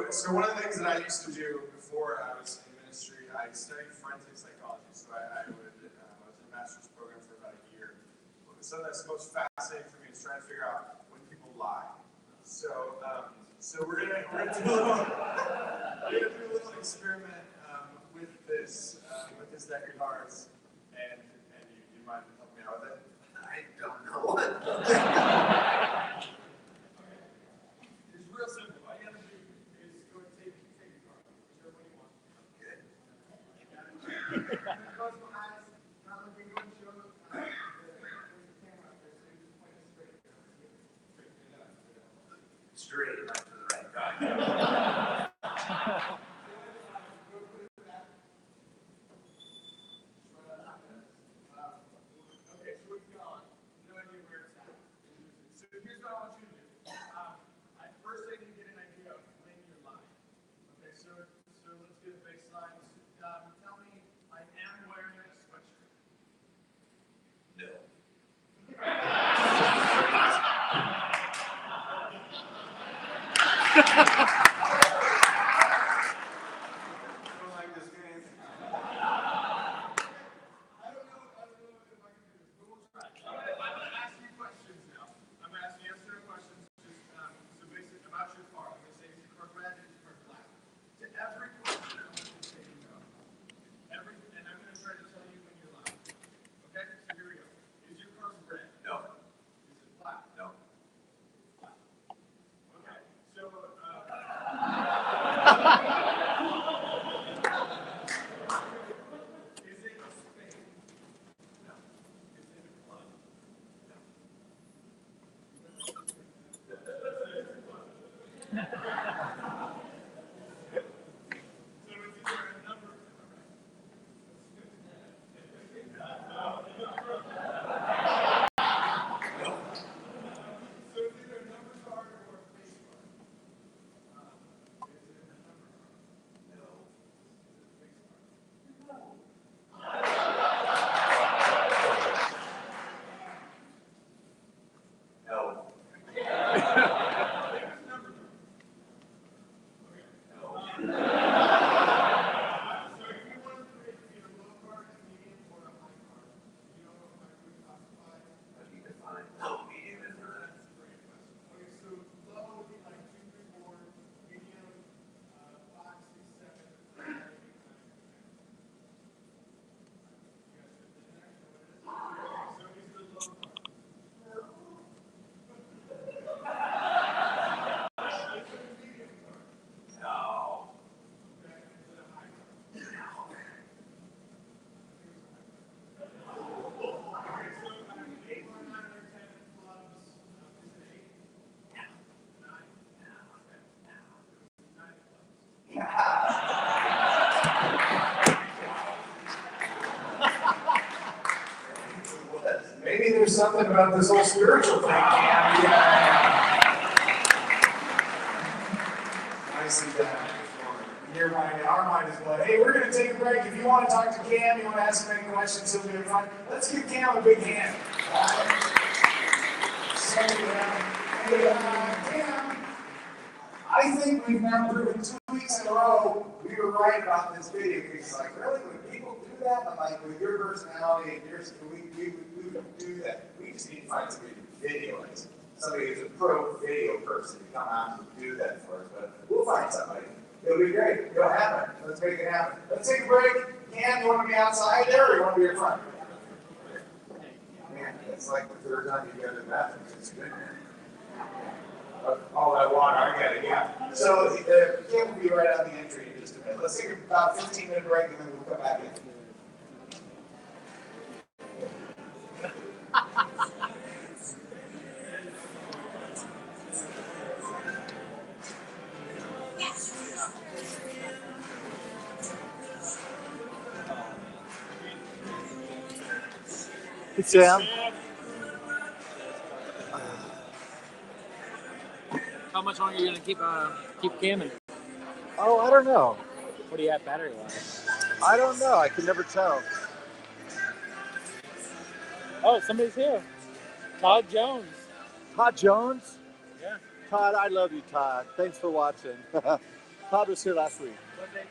So one of the things that I used to do before I was in ministry, I studied forensic psychology. So I was in a master's program for about a year. Something that's most fascinating for me is trying to figure out when people lie. So we're gonna do a little experiment with this deck of cards, and you might help me out with it. I don't know. It's real simple. All you gotta do is go and take a card, whichever one you want. Good. You got it. Close my eyes. Now let me go and show the camera up there, so you just point it straight. Straight, not to the right. Okay, so we've gone. No idea where it's at. So here's what I want you to do. First, I need to get an idea of when you're lying. Okay, so let's get a baseline. Tell me, I am wearing a sweatshirt. No. I don't like this game. I don't know if I can do this, but we'll try. I'm gonna ask you questions now. I'm gonna ask you yes or no questions. Just so basically about your car. I'm gonna say is your car red or is your car black? To every question, I'm gonna say no. And I'm gonna try to tell you when you're lying. Okay? So here we go. Is your car red? No. Is it black? No. Okay. So is it a spade? No. Is it a club? So it's either a number. So it's either a number card or a face card. Is it a number card? No. Is it a face card? No. It's a number card. Okay. So if you wanted to make it a low card, a medium, or a high card, you know what I would classify? How do you define low, medium, and high? That's a great question. Okay, so low would be like 2, 3, 4, medium, 5, 6, 7, 8, 9, 10. You guys get the next one? So is the low card? Is it a medium card? No. Okay, is it a high card? No. Okay, so 8 or 9 or 10 clubs. Is it 8? No. 9? Okay. 9 clubs. Maybe there's something about this whole spiritual thing, Cam. Nicely done. Your mind, our mind is blood. Hey, we're going to take a break. If you want to talk to Cam, you want to ask him any questions, he'll be fun. Let's give Cam a big hand. Hey, Cam, I think we've now proven 2 weeks in a row we were right about this video. He's like, really? Would people do that? I'm like, with your personality and yours, we would do that. We just need to find somebody to video it. Somebody who's a pro video person to come out and do that for us. But we'll find somebody. It'll be great. It'll happen. Let's make it happen. Let's take a break. Cam, you want to be outside there or you want to be in front? Man, it's like the third time you go to the bathroom. It's good, man. All that water, I got it, yeah. So Cam will be right on the entry in just a minute. Let's take about a 15-minute break and then we'll come back in. Hey, Sam. How much longer are you gonna keep camming? Oh, I don't know. What do you have battery wise? I don't know. I can never tell. Oh, somebody's here. Todd Jones. Todd Jones? Yeah. Todd, I love you, Todd. Thanks for watching. Todd was here last week.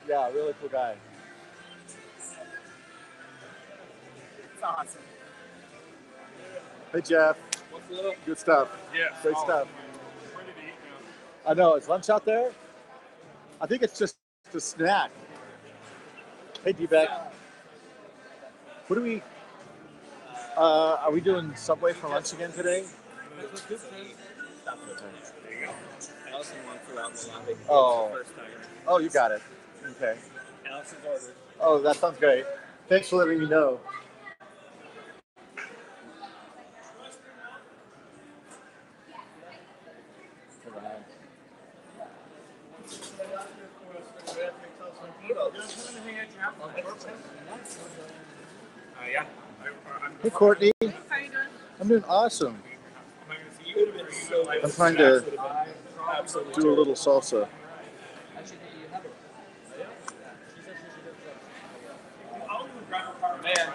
Yeah, really cool guy. It's awesome. Hey, Jeff. What's up? Good stuff. Yeah. Great stuff. Where did he eat now? I know. Is lunch out there? I think it's just a snack. Hey, D-Beck. What do we... are we doing Subway for lunch again today? There you go. Allison wants to out in the lobby. Oh. First time. Oh, you got it. Okay. Allison's ordered. Oh, that sounds great. Thanks for letting me know. Yeah. Hey, Courtney. How are you doing? I'm doing awesome. I'm trying to do a little salsa. Man.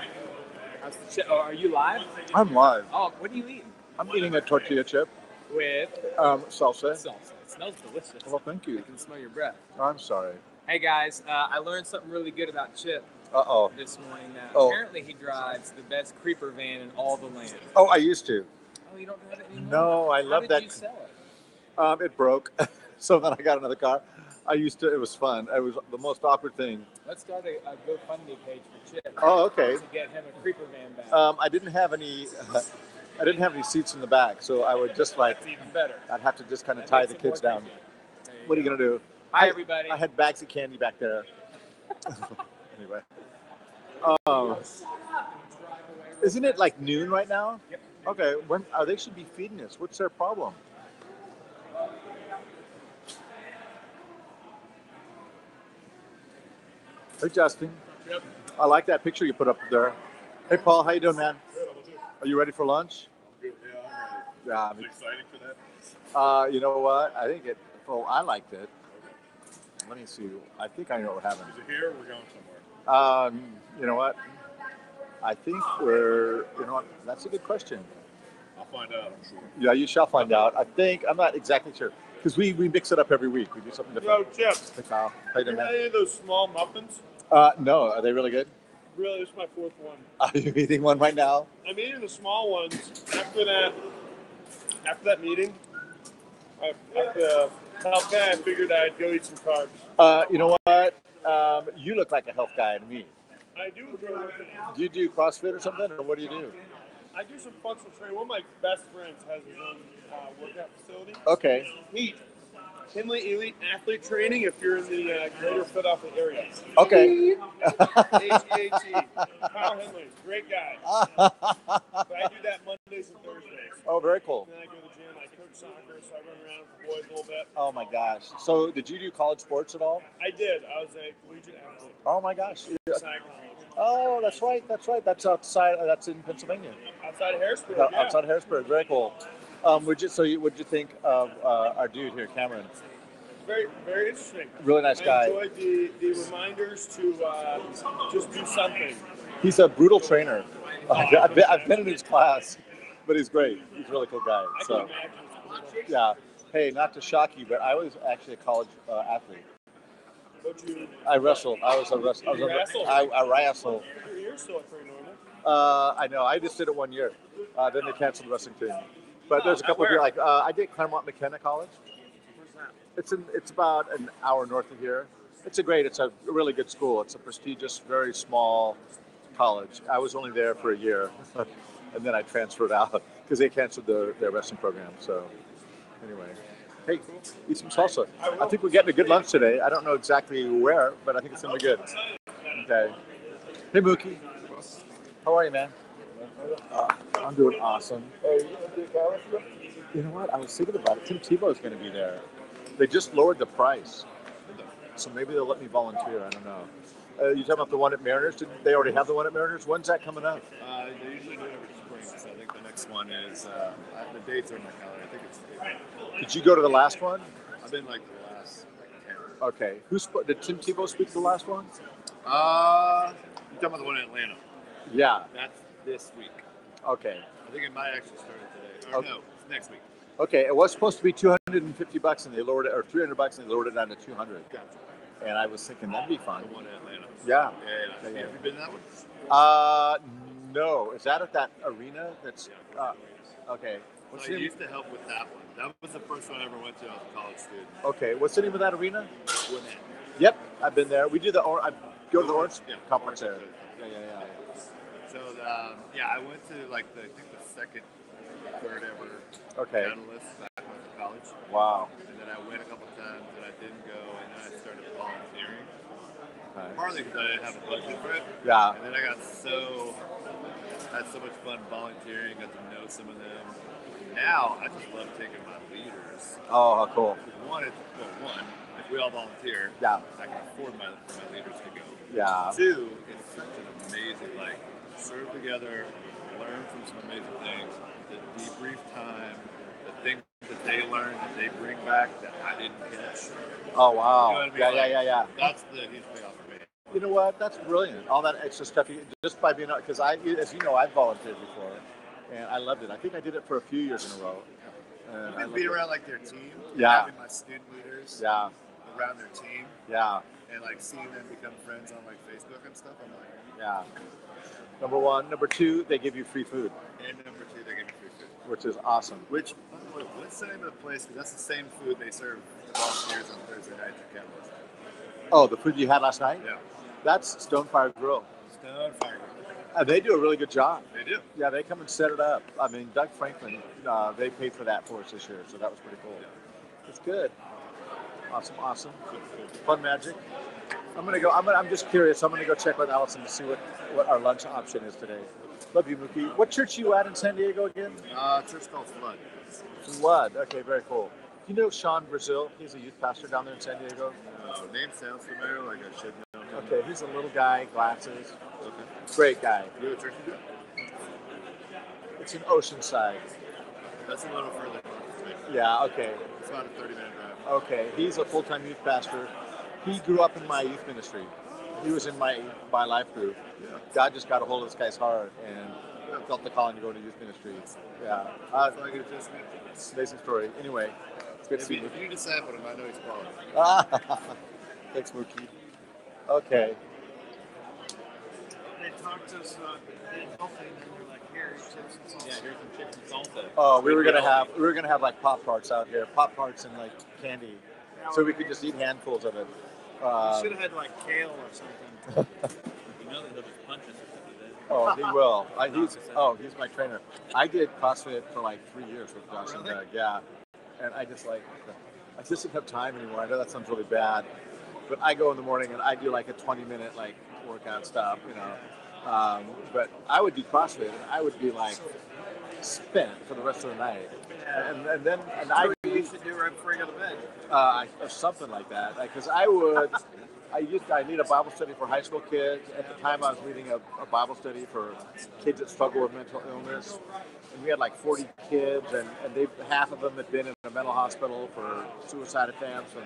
Are you live? I'm live. Oh, what are you eating? I'm eating a tortilla chip. With Salsa. salsa. It smells delicious. Well, thank you. I can smell your breath. I'm sorry. Hey guys, I learned something really good about Chip Uh-oh. this morning. Oh. Apparently he drives the best creeper van in all the land. Oh, I used to. Oh, you don't have it anymore? No, I love How that. did you sell it? It broke. So then I got another car. It was fun. It was the most awkward thing. Let's start a GoFundMe page for Chip. Oh, okay. To get him a creeper van back. I didn't have any seats in the back, so I would just like, That's even better. I'd have to just kind of tie the kids down. What are you gonna do? Hi, everybody. I had bags of candy back there. Anyway. Isn't it like noon right now? Yep. Okay, they should be feeding us. What's their problem? Hey, Justin. Yep. I like that picture you put up there. Hey, Paul, how you doing, man? Are you ready for lunch? Good. Yeah, Yeah. I'm ready. Excited for that? You know what? I liked it. Let me see. I think I know what happened. Is it here or we're going somewhere? You know what? I think that's a good question. I'll find out, I'm sure. Yeah, you shall find out. I'm not exactly sure. Because we mix it up every week. We do something different. Yo, Chip, Hey, Kyle. How you doing, you had man? any of those small muffins? No. Are they really good? Really, this is my fourth one. Are you eating one right now? I'm eating the small ones. After that meeting, at the health guy, I figured I'd go eat some carbs. You know what? You look like a health guy to me. I do enjoy working out. Do you do CrossFit or something, or what do you do? I do some functional training. One of my best friends has his own workout facility. Okay. Heat. Henley Elite Athlete Training if you're in the greater Philadelphia area. Okay. HEAT. Kyle Henley. Great guy. So I do that Mondays and Thursdays. Oh, very cool. Then I go to the gym. I coach soccer, so I run around with the boys a little bit. Oh my gosh. So, did you do college sports at all? I did. I was a collegiate athlete. Oh my gosh. Cycling. Oh, that's right. That's outside. That's in Pennsylvania. Outside of Harrisburg, yeah. Outside of Harrisburg. Very cool. What'd you think of our dude here, Cameron? Very, very interesting. Really nice guy. I enjoyed the reminders to just do something. He's a brutal trainer. I've been in his class, but he's great. He's a really cool guy. I can So, imagine. It's yeah. Hey, not to shock you, but I was actually a college athlete. But you I wrestled. I wrestled. You wrestled? I wrestled. your ears still look pretty normal. I know. I just did it 1 year. Then they canceled the wrestling team. But there's a couple of Where? years. I did Claremont McKenna College. Where's that? It's about an hour north of here. It's a really good school. It's a prestigious, very small college. I was only there for a year, and then I transferred out because they canceled their wrestling program. So anyway, hey, eat some salsa. I think we're getting a good lunch today. I don't know exactly where, but I think it's gonna be good. Okay. Hey, Mookie. How are you, man? I'm doing awesome. You know what? I was thinking about it. Tim Tebow's going to be there. They just lowered the price. so maybe they'll let me volunteer. I don't know. You talking about the one at Mariners? Did they already have the one at Mariners? When's that coming up? They usually do it every spring, so I think the next one is, the dates are in my calendar. I think it's April. Did you go to the last one? I've been like the last 10. Okay. Did Tim Tebow speak to the last one? You're talking about the one in Atlanta. Yeah. That's this week. Okay. I think it might actually start today. Or no, it's next week. Okay. It was supposed to be $250 and they lowered it, or $300 and they lowered it down to $200. Gotcha. And I was thinking that'd be fun. The one in Atlanta. Yeah. Yeah. Have you been to that one? No. Is that at that arena? That's okay. What's So the I name? used to help with that one. That was the first one I ever went to. I was a college student. Okay. What's the name of that arena? Gwinnett. Yep. I've been there. We do I go to the Orange Yeah. Conference there. Yeah. So I went to like I think the second, third ever Okay. Catalyst back when I went to college, Wow. and then I went a couple times and I didn't go, and then I started volunteering. Nice. Partly because I didn't have a budget for it, Yeah. and then I had so much fun volunteering, got to know some of them. Now I just love taking my leaders. Oh, how cool. One, if we all volunteer, Yeah. I can afford my leaders to go. Yeah. Two, it's such an amazing, serve together, learn from some amazing things. The debrief time, the things that they learn that they bring back that I didn't catch. Oh, wow. You know what I mean? Yeah. That's the huge payoff for me. You know what? That's brilliant. All that extra stuff, just by being, because as you know, I've volunteered before, and I loved it. I think I did it for a few years in a row. And You I can be loved it. around their team, Yeah. having my student leaders Yeah. around their team, Yeah. and seeing them become friends on Facebook and stuff. I'm like, Yeah. Number one. Number two, they give you free food, and number two, they give me free food. which is awesome. Which, by the way, what's the name of the place? Because that's the same food they serve the volunteers on Thursday nights at Catalyst. Oh, the food you had last night? Yeah. That's Stonefire Grill. Stonefire. And they do a really good job. They do. Yeah, they come and set it up. I mean, Doug Franklin, they paid for that for us this year, so that was pretty cool. It's good. Awesome. Fun magic. I'm just curious. I'm gonna go check with Allison to see what our lunch option is today. Love you, Mookie. What church are you at in San Diego again? Church called Flood. Flood. Okay, very cool. You know Sean Brazil? He's a youth pastor down there in San Diego. Name sounds familiar, like I should know him. Okay, he's a little guy, glasses. Okay. Great guy. You know what church you do? It's in Oceanside. That's a little further north from me. Yeah, okay. It's about a 30-minute drive. Okay, he's a full-time youth pastor. He grew up in my youth ministry. He was in my life group. Yeah. God just got a hold of this guy's heart and felt the calling to go to youth ministry. Yeah, That's like it just me. amazing story. Anyway, it's good to If see you, you. if you disciple him, I know he's quality. Thanks, Mookie. Okay. They talked to us about healthy, and then they're like, here, chips and salsa. Yeah, here's some chips and salsa. Oh, we were gonna have like Pop-Tarts out here, Pop-Tarts and like candy, so we could just eat handfuls of it. You should have had like kale or something. You know that he'll just punch us if we do that. Oh, he will. He's my trainer. I did CrossFit for like 3 years with Josh and Doug. Yeah, and I just didn't have time anymore. I know that sounds really bad, but I go in the morning and I do like a 20-minute like workout stuff, but I would do CrossFit and I would be like spent for the rest of the night. And You should do right before you go to bed. or something like that. Because I lead a Bible study for high school kids. At the time, I was leading a Bible study for kids that struggle with mental illness. And we had like 40 kids, and half of them had been in a mental hospital for suicide attempts. And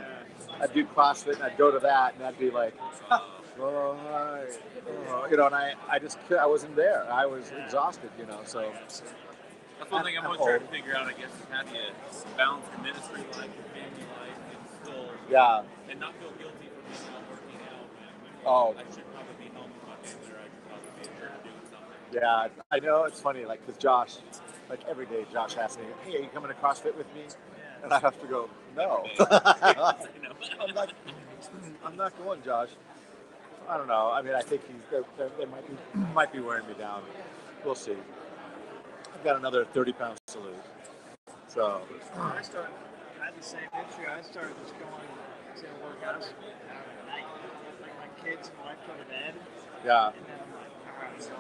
I'd do CrossFit, and I'd go to that, and I'd be like, oh, hi. Oh, and I wasn't there. I was exhausted, so. That's one thing I'm always trying to figure out, I guess, is how do you balance your ministry life, your family life, and still and not feel guilty for being not working out. I should probably be home with my family, or I should probably be at church doing something. Yeah, I know it's funny, because Josh, every day, Josh asks me, "Hey, are you coming to CrossFit with me?" And I have to go, "No, I'm not going, Josh." I don't know. I mean, I think they might be wearing me down. We'll see. I've got another 30 pounds to lose. So. I had the same issue. I started just going to workouts at night. Like my kids and wife go to bed. Yeah. And then I'm like, all right, go to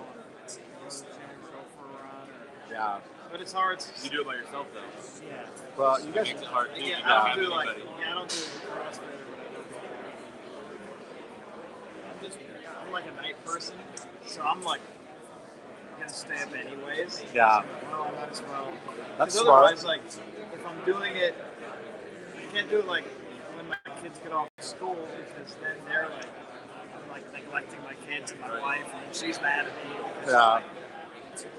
the gym, go for a run. Yeah. But it's hard. You do it by yourself, though. Yeah. Well, you guys. It makes it hard, too. Yeah, You I don't don't have do anybody. I don't do CrossFit or whatever. like a night person, so I'm like gonna stay up anyways. Yeah. So, well, I might as well. That's 'Cause smart. otherwise, like, if I'm doing it, I can't do it like when my kids get off school because then they're like, I'm like neglecting my kids and my wife, and she's mad at me. Because, Yeah. like,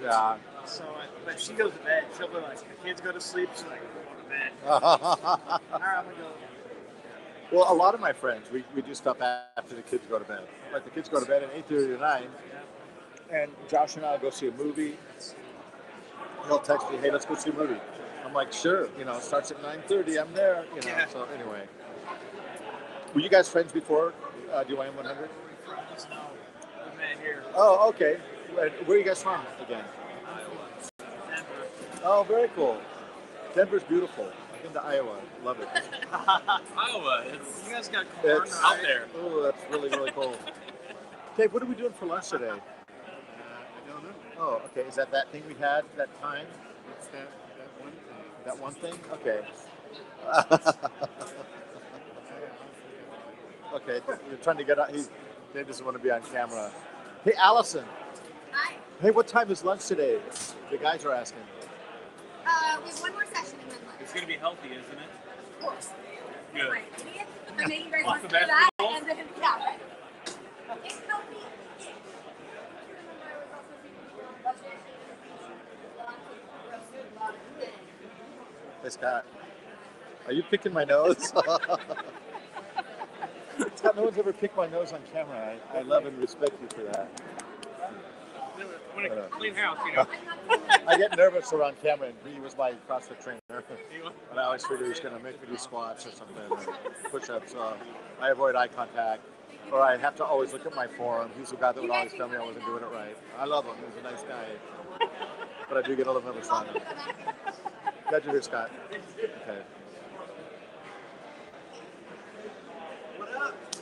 Yeah. so, but she goes to bed. She'll be like, the kids go to sleep. She's like, I'm going to bed. All right, I'm gonna go. Well, a lot of my friends, we do stuff after the kids go to bed. Like the kids go to bed at 8:30 to 9, and Josh and I will go see a movie. He'll text me, hey, let's go see a movie. I'm like, sure. You know, it starts at 9:30. I'm there. You know. Yeah. So anyway, were you guys friends before DYM 100? Friends, no. We met here. Oh, okay. Where are you guys from again? Denver. Oh, very cool. Denver's beautiful. I've been to Iowa. Love it. Iowa, You guys got corn It's out there. Oh, that's really, really cool. Dave, what are we doing for lunch today? I don't know. Oh, okay. Is that thing we had that time? It's that one thing. That one thing? Okay. Okay, you're trying to get out. Dave doesn't want to be on camera. Hey, Allison. Hi. Hey, what time is lunch today? The guys are asking. We have one more session and then lunch. It's gonna be healthy, isn't it? Of course. Good. Right. Idiot. I made you guys Lots want of to do that, vegetables? and then yeah, right. It's healthy. Yeah. Remember, I was also thinking budget. Lots of roasted lots of things. Hey, Scott. Are you picking my nose? Scott, no one's ever picked my nose on camera. I love and respect you for that. When a clean house, you know. I get nervous around camera, and he was my CrossFit trainer. And I always figure he's going to make me do squats or something, or push-ups. So I avoid eye contact, or I have to always look at my form. He's the guy that would always tell me I wasn't doing it right. I love him. He's a nice guy. But I do get a little nervous on him. Glad you're here, Scott. Okay.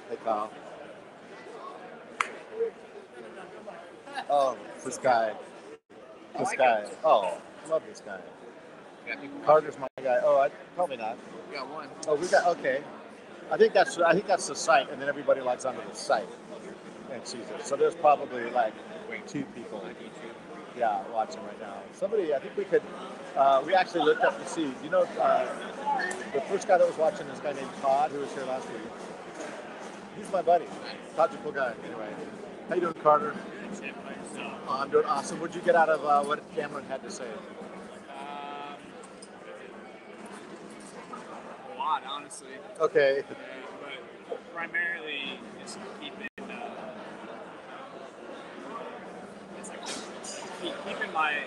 Hey, Kyle. Oh, this guy. This guy. Oh, I love this guy. Carter's my guy. Oh, probably not. We got one. Oh, we got, okay. I think that's the site, and then everybody logs onto the site and sees it. So there's probably like 2 people. Yeah, watching right now. Somebody, I think we could. We actually looked up to see. You know, the first guy that was watching is a guy named Todd, who was here last week. He's my buddy. Todd's a cool guy. Anyway, how you doing, Carter? Oh, I'm doing awesome. What'd you get out of what Cameron had to say? A lot, honestly. Okay. But primarily just keeping keeping my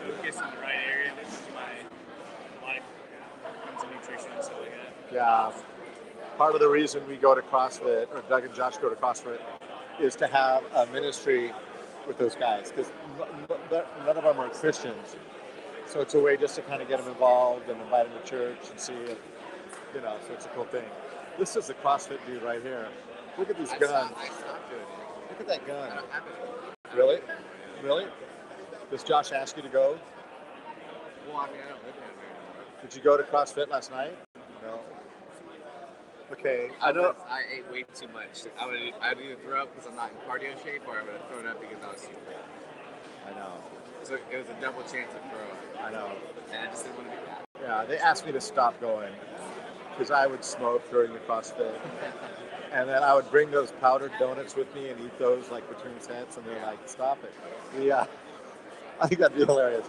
focus in the right area, my life comes to nutrition and stuff like that. Yeah. Part of the reason we go to CrossFit, or Doug and Josh go to CrossFit, is to have a ministry with those guys, because none of them are Christians. So it's a way just to kind of get them involved and invite them to church and see if, you know, so it's a cool thing. This is the CrossFit dude right here. Look at these guns. Look at that gun. Really? Really? Does Josh ask you to go? Well, I mean, I don't live down there. Did you go to CrossFit last night? No. Okay. I know. I ate way too much. I'd either throw up because I'm not in cardio shape, or I would have thrown up because I was too fat. I know. So it was a double chance of throw up. I know. And I just didn't want to do that. Yeah, they asked me to stop going because I would smoke during the CrossFit. And then I would bring those powdered donuts with me and eat those like between sets, and they're like, stop it. I think that'd be hilarious.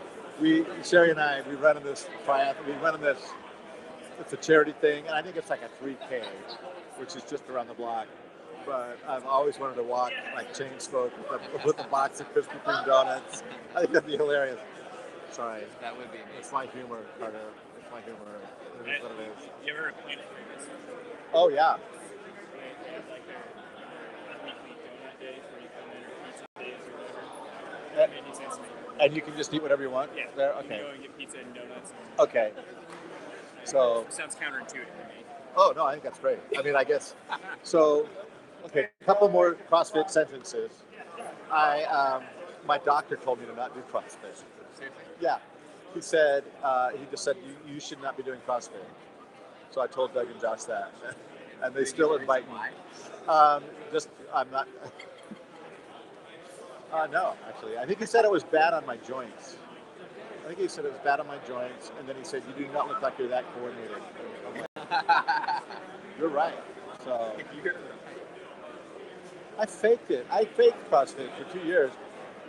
Sherry and I, we run in this triathlon, it's a charity thing, and I think it's like a 3K, which is just around the block. But I've always wanted to walk like chain smoke with a box of Krispy Kreme donuts. I think that'd be hilarious. Sorry. That would be amazing. It's my humor, Carter. It's my humor. It is what it is. You ever heard of Planet Fitness? Oh, yeah. They have like their weekly donut days where you come in, or pizza days or whatever. That made any sense to me. And you can just eat whatever you want Yeah. there? You can Okay. go and get pizza and donuts. Okay. So, It sounds counterintuitive to me. oh, no, I think that's great. I mean, I guess. So, okay, a couple more CrossFit sentences. My doctor told me to not do CrossFit. Yeah. He just said, you should not be doing CrossFit. So I told Doug and Josh that. And they still invite me. I'm not. No, actually. I think he said it was bad on my joints. I think he said it was bad on my joints, and then he said, "You do not look like you're that coordinated." I'm like, you're right. So I faked it. I faked CrossFit for 2 years.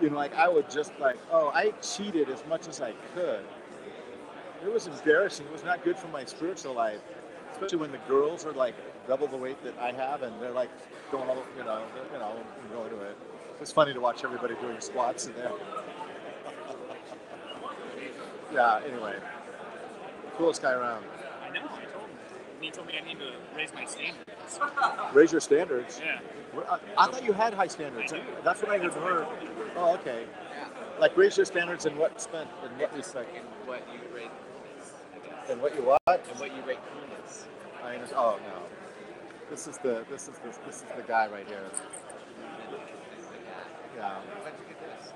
You know, like I would just like, I cheated as much as I could. It was embarrassing. It was not good for my spiritual life, especially when the girls are like double the weight that I have, and they're like going all, going to it. It's funny to watch everybody doing squats in there. Yeah. Anyway, coolest guy around. I know. I told him. He told me I need to raise my standards. Raise your standards. Yeah. I thought you had high standards. That's what I heard. Oh, okay. Like raise your standards in what respect? In what respect? In what you rate. In what you what? And what you rate coolness. I understand. Oh no. This is the guy right here. Yeah. Where'd you get this?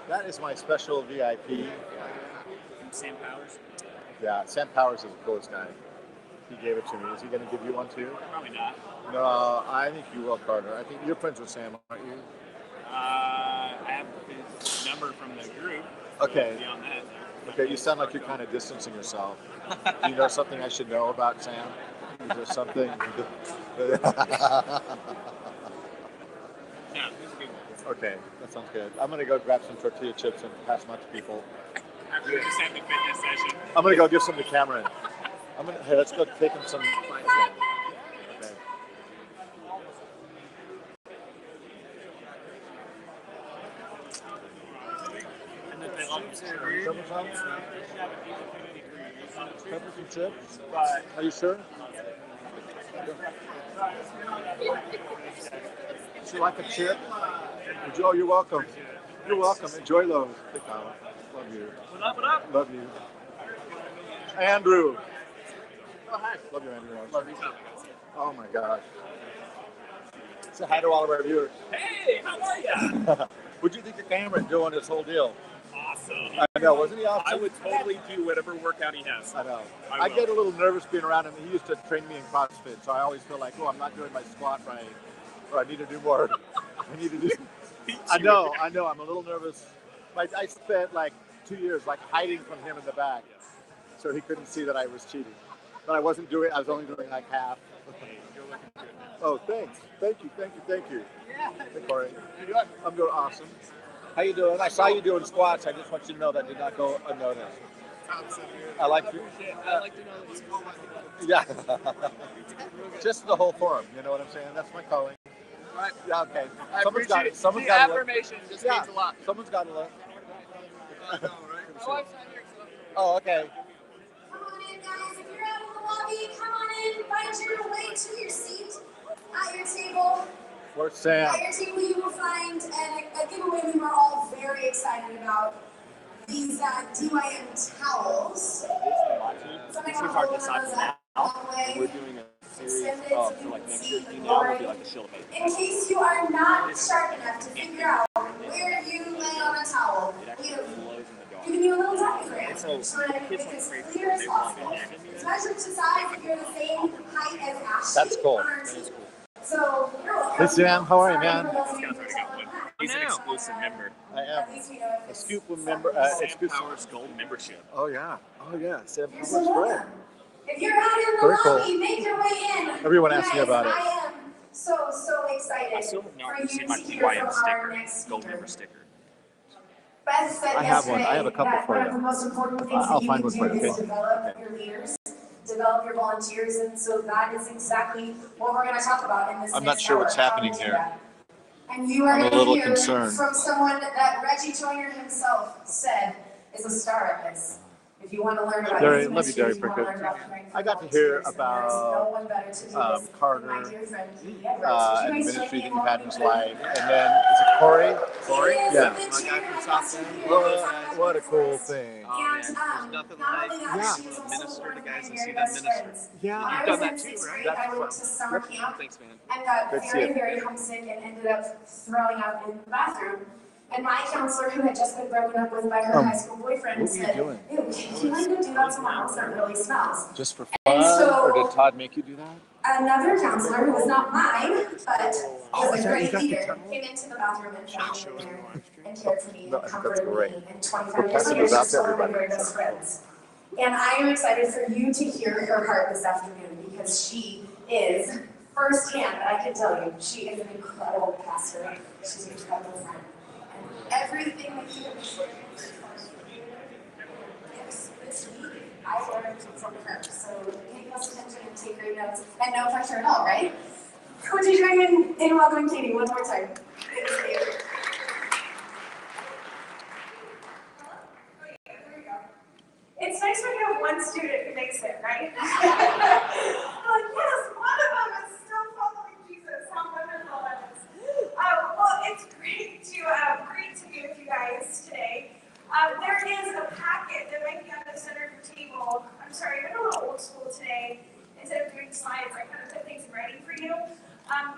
That is my special VIP. From Sam Powers? Yeah, Sam Powers is the coolest guy. He gave it to me. Is he going to give you one too? Probably not. No, I think you will, Carter. I think you're friends with Sam, aren't you? I have his number from the group. Okay. Beyond that. Okay, you sound like you're kind of distancing yourself. Do you know something I should know about Sam? Is there something? Yeah, he's a good one. Okay, that sounds good. I'm going to go grab some tortilla chips and pass them out to people. After we just had the fitness session. I'm going to go give some to Cameron. Hey, let's go take him some. Okay. Peppers and chips? Are you sure? Would you like a chip? Oh, you're welcome. You're welcome. Enjoy those. Hey, Kyle. Love you. What up? Love you. Andrew. Oh, hi. Love you, Andrew. Love you. Oh my gosh. Say hi to all of our viewers. Hey, how are ya? What'd you think of Cameron doing this whole deal? Awesome. I know, wasn't he awesome? I would totally do whatever workout he has. I know. I I get a little nervous being around him. He used to train me in CrossFit, so I always feel like, I'm not doing my squat right, or I need to do more. I need to do. I know. I'm a little nervous. I spent like 2 years like hiding from him in the back, so he couldn't see that I was cheating. But I wasn't doing. I was only doing like half. Oh, thanks. Thank you. Yeah. Hey, Corey. I'm doing awesome. How you doing? I saw you doing squats. I just want you to know that did not go unnoticed. I like you. I like to know that Yeah. Just the whole form. You know what I'm saying? That's my calling. Right. Yeah. Okay. I Someone's got it. Someone's the got to look. affirmation just means a lot. Someone's got to look. I know, right? My wife's not here, so. Oh, okay. Come on in, guys. If you're out in the lobby, come on in. Find your way to your seat at your table. Where's Sam? At your table, you will find a giveaway we were all very excited about. These DYM towels. Something on hold one of those up way. We're doing a series So like next year's email will be like a shield bait. In case you are not sharp enough to figure out where you lay on a towel, we have given you a little diagram. Trying to make it as clear as possible. It's measured to size if you're the same height as Ashley. That's cool. On our team. So you're welcome. Hey Sam, how are you, man? He's an exclusive member. I am a Scoop member. Sam Powers Gold membership. Oh yeah. Sam You're Powers so great. welcome. If you're out in the Very cool. lobby, make your way in. Everyone You asks me guys, about it. I am so excited I still have not for received you my to hear DYM from our sticker, next gold speaker. member sticker. Beth said I have one. I have a couple that for one you. of the most important things I'll that you find can one for do you, is okay? develop your leaders, develop your volunteers, and so that is exactly what we're going to talk about in this I'm not next sure hour, what's how to happening do here. that. And you are I'm a going to little hear concerned. from someone that Reggie Toiner himself said is a star at this. If you want to learn about Derry, his love you, Derry ministry, if you want to learn Prickett. about training I got to for hear volunteers, and there is no about one better to do this than Carter, my dear friend, Katie Edwards. and Would the you guys ministry join that me in you've had in his welcoming life, and then is it Corey? Corey? Yeah. My guy from South What a cool thing. Oh, man, there's nothing like minister to guys and see them minister. Yeah. You've done that too, right? I went to summer camp Thanks, man. and got Good to see very, you. very homesick and ended up throwing up in the bathroom. And my counselor, who had just been broken up with by her high school boyfriend, what were you said, doing? "Ew, can you like go do that to my house? That really smells." Just for And fun, so- or did Todd make you do that? Another counselor who was not mine, but was a great leader, came into the bathroom and found me in there and cared for me and comforted me. And 25 years later, she's still one of my best friends. And I am excited for you to hear her heart this afternoon because she is, firsthand, I can tell you, she is an incredible pastor. She's an incredible friend. And everything that you have experienced this week, I learned from her. So pay close attention and take great notes. And no pressure at all, right? Would you join in welcoming Katie one more time? It's nice when you have one student who makes it, right? Like, yes, one of them is still following Jesus. How wonderful that is. Well, it's great to be with you guys today. There is a packet that might be on the center of your table. I'm sorry, I'm a little old school today. Instead of doing slides, I kind of put things in writing for you.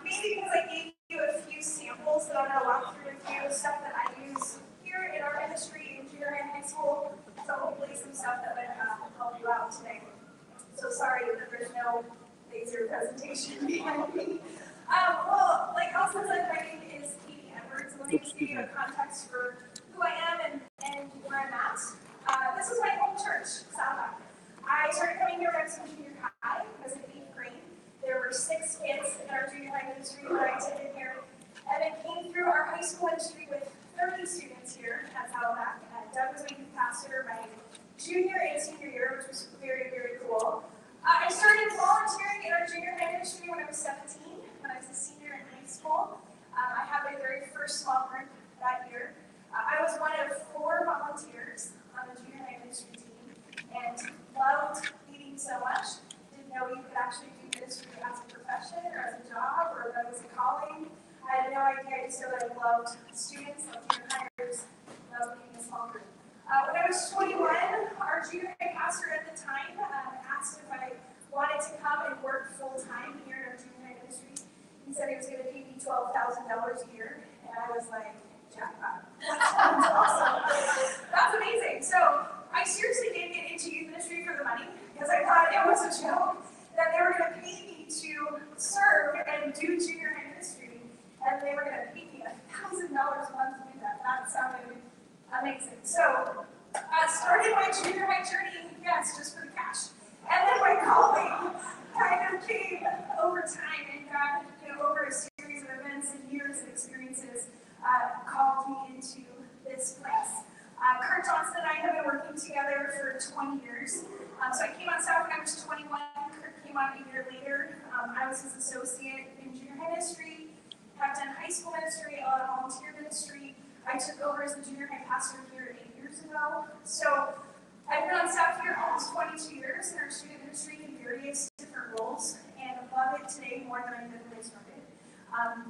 Maybe because I gave you a few samples that I'm going to walk through with you, stuff that I use here in our ministry in junior and high school. So hopefully some stuff that would help you out today. So sorry that there's no laser presentation behind me. Well, like Elsa said, my name is Katie Edwards. Let me just give you a context for who I am and where I'm at. This is my home church, Saddleback. I started coming here when I was in junior high. I was in 8th grade. There were 6 kids in our junior high ministry when I attended here. And it came through our high school ministry with 30 students here at Saddleback. Doug was my youth pastor my junior and senior year, which was very, very cool. I started volunteering in our junior high ministry when I was 17, when I was a senior in high school. I had my very first small group that year. I was one of 4 volunteers on the junior high ministry team and loved leading so much. Didn't know you could actually do ministry as a profession or as a job or that was a calling. I had no idea. I just know that I loved students, loved junior hires, loved leading a small group. When I was 21, our junior high pastor at the time asked if I wanted to come and work full-time here in our junior high ministry. He said he was going to pay me $12,000 a year, and I was like, jackpot. That sounds awesome. That's amazing. So I seriously did get into youth ministry for the money, because I thought it was a joke that they were going to pay me to serve and do junior high ministry, and they were going to pay me $1,000 a month to do that. That sounded amazing. So I started my junior high journey, yes, just for the cash. And then my calling kind of came over time, and God, over a series of events and years of experiences, called me into this place. Kurt Johnson and I have been working together for 20 years. So I came on staff when I was 21. Kurt came on a year later. I was his associate in junior high ministry, have done high school ministry, a lot of volunteer ministry. I took over as the junior high pastor here 8 years ago. So I've been on staff here almost 22 years in our student ministry in various different roles, and I love it today more than I did when I started.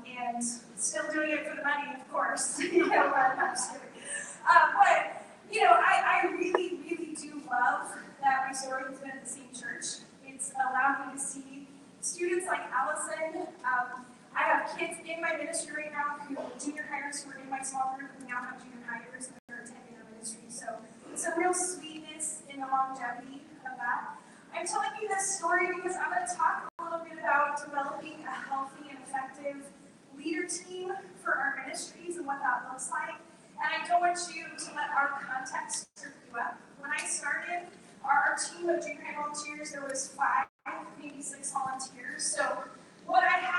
And still doing it for the money, of course. But I really, really do love that my story has been at the same church. It's allowed me to see students like Allison. I have kids in my ministry right now junior hires who are in my small group who now have junior hires and they're attending our ministry. So some real sweetness in the longevity of that. I'm telling you this story because I'm going to talk a little bit about developing a healthy and effective leader team for our ministries and what that looks like. And I don't want you to let our context trip you up. When I started our team of junior high volunteers, there was 5, maybe 6 volunteers. So what I had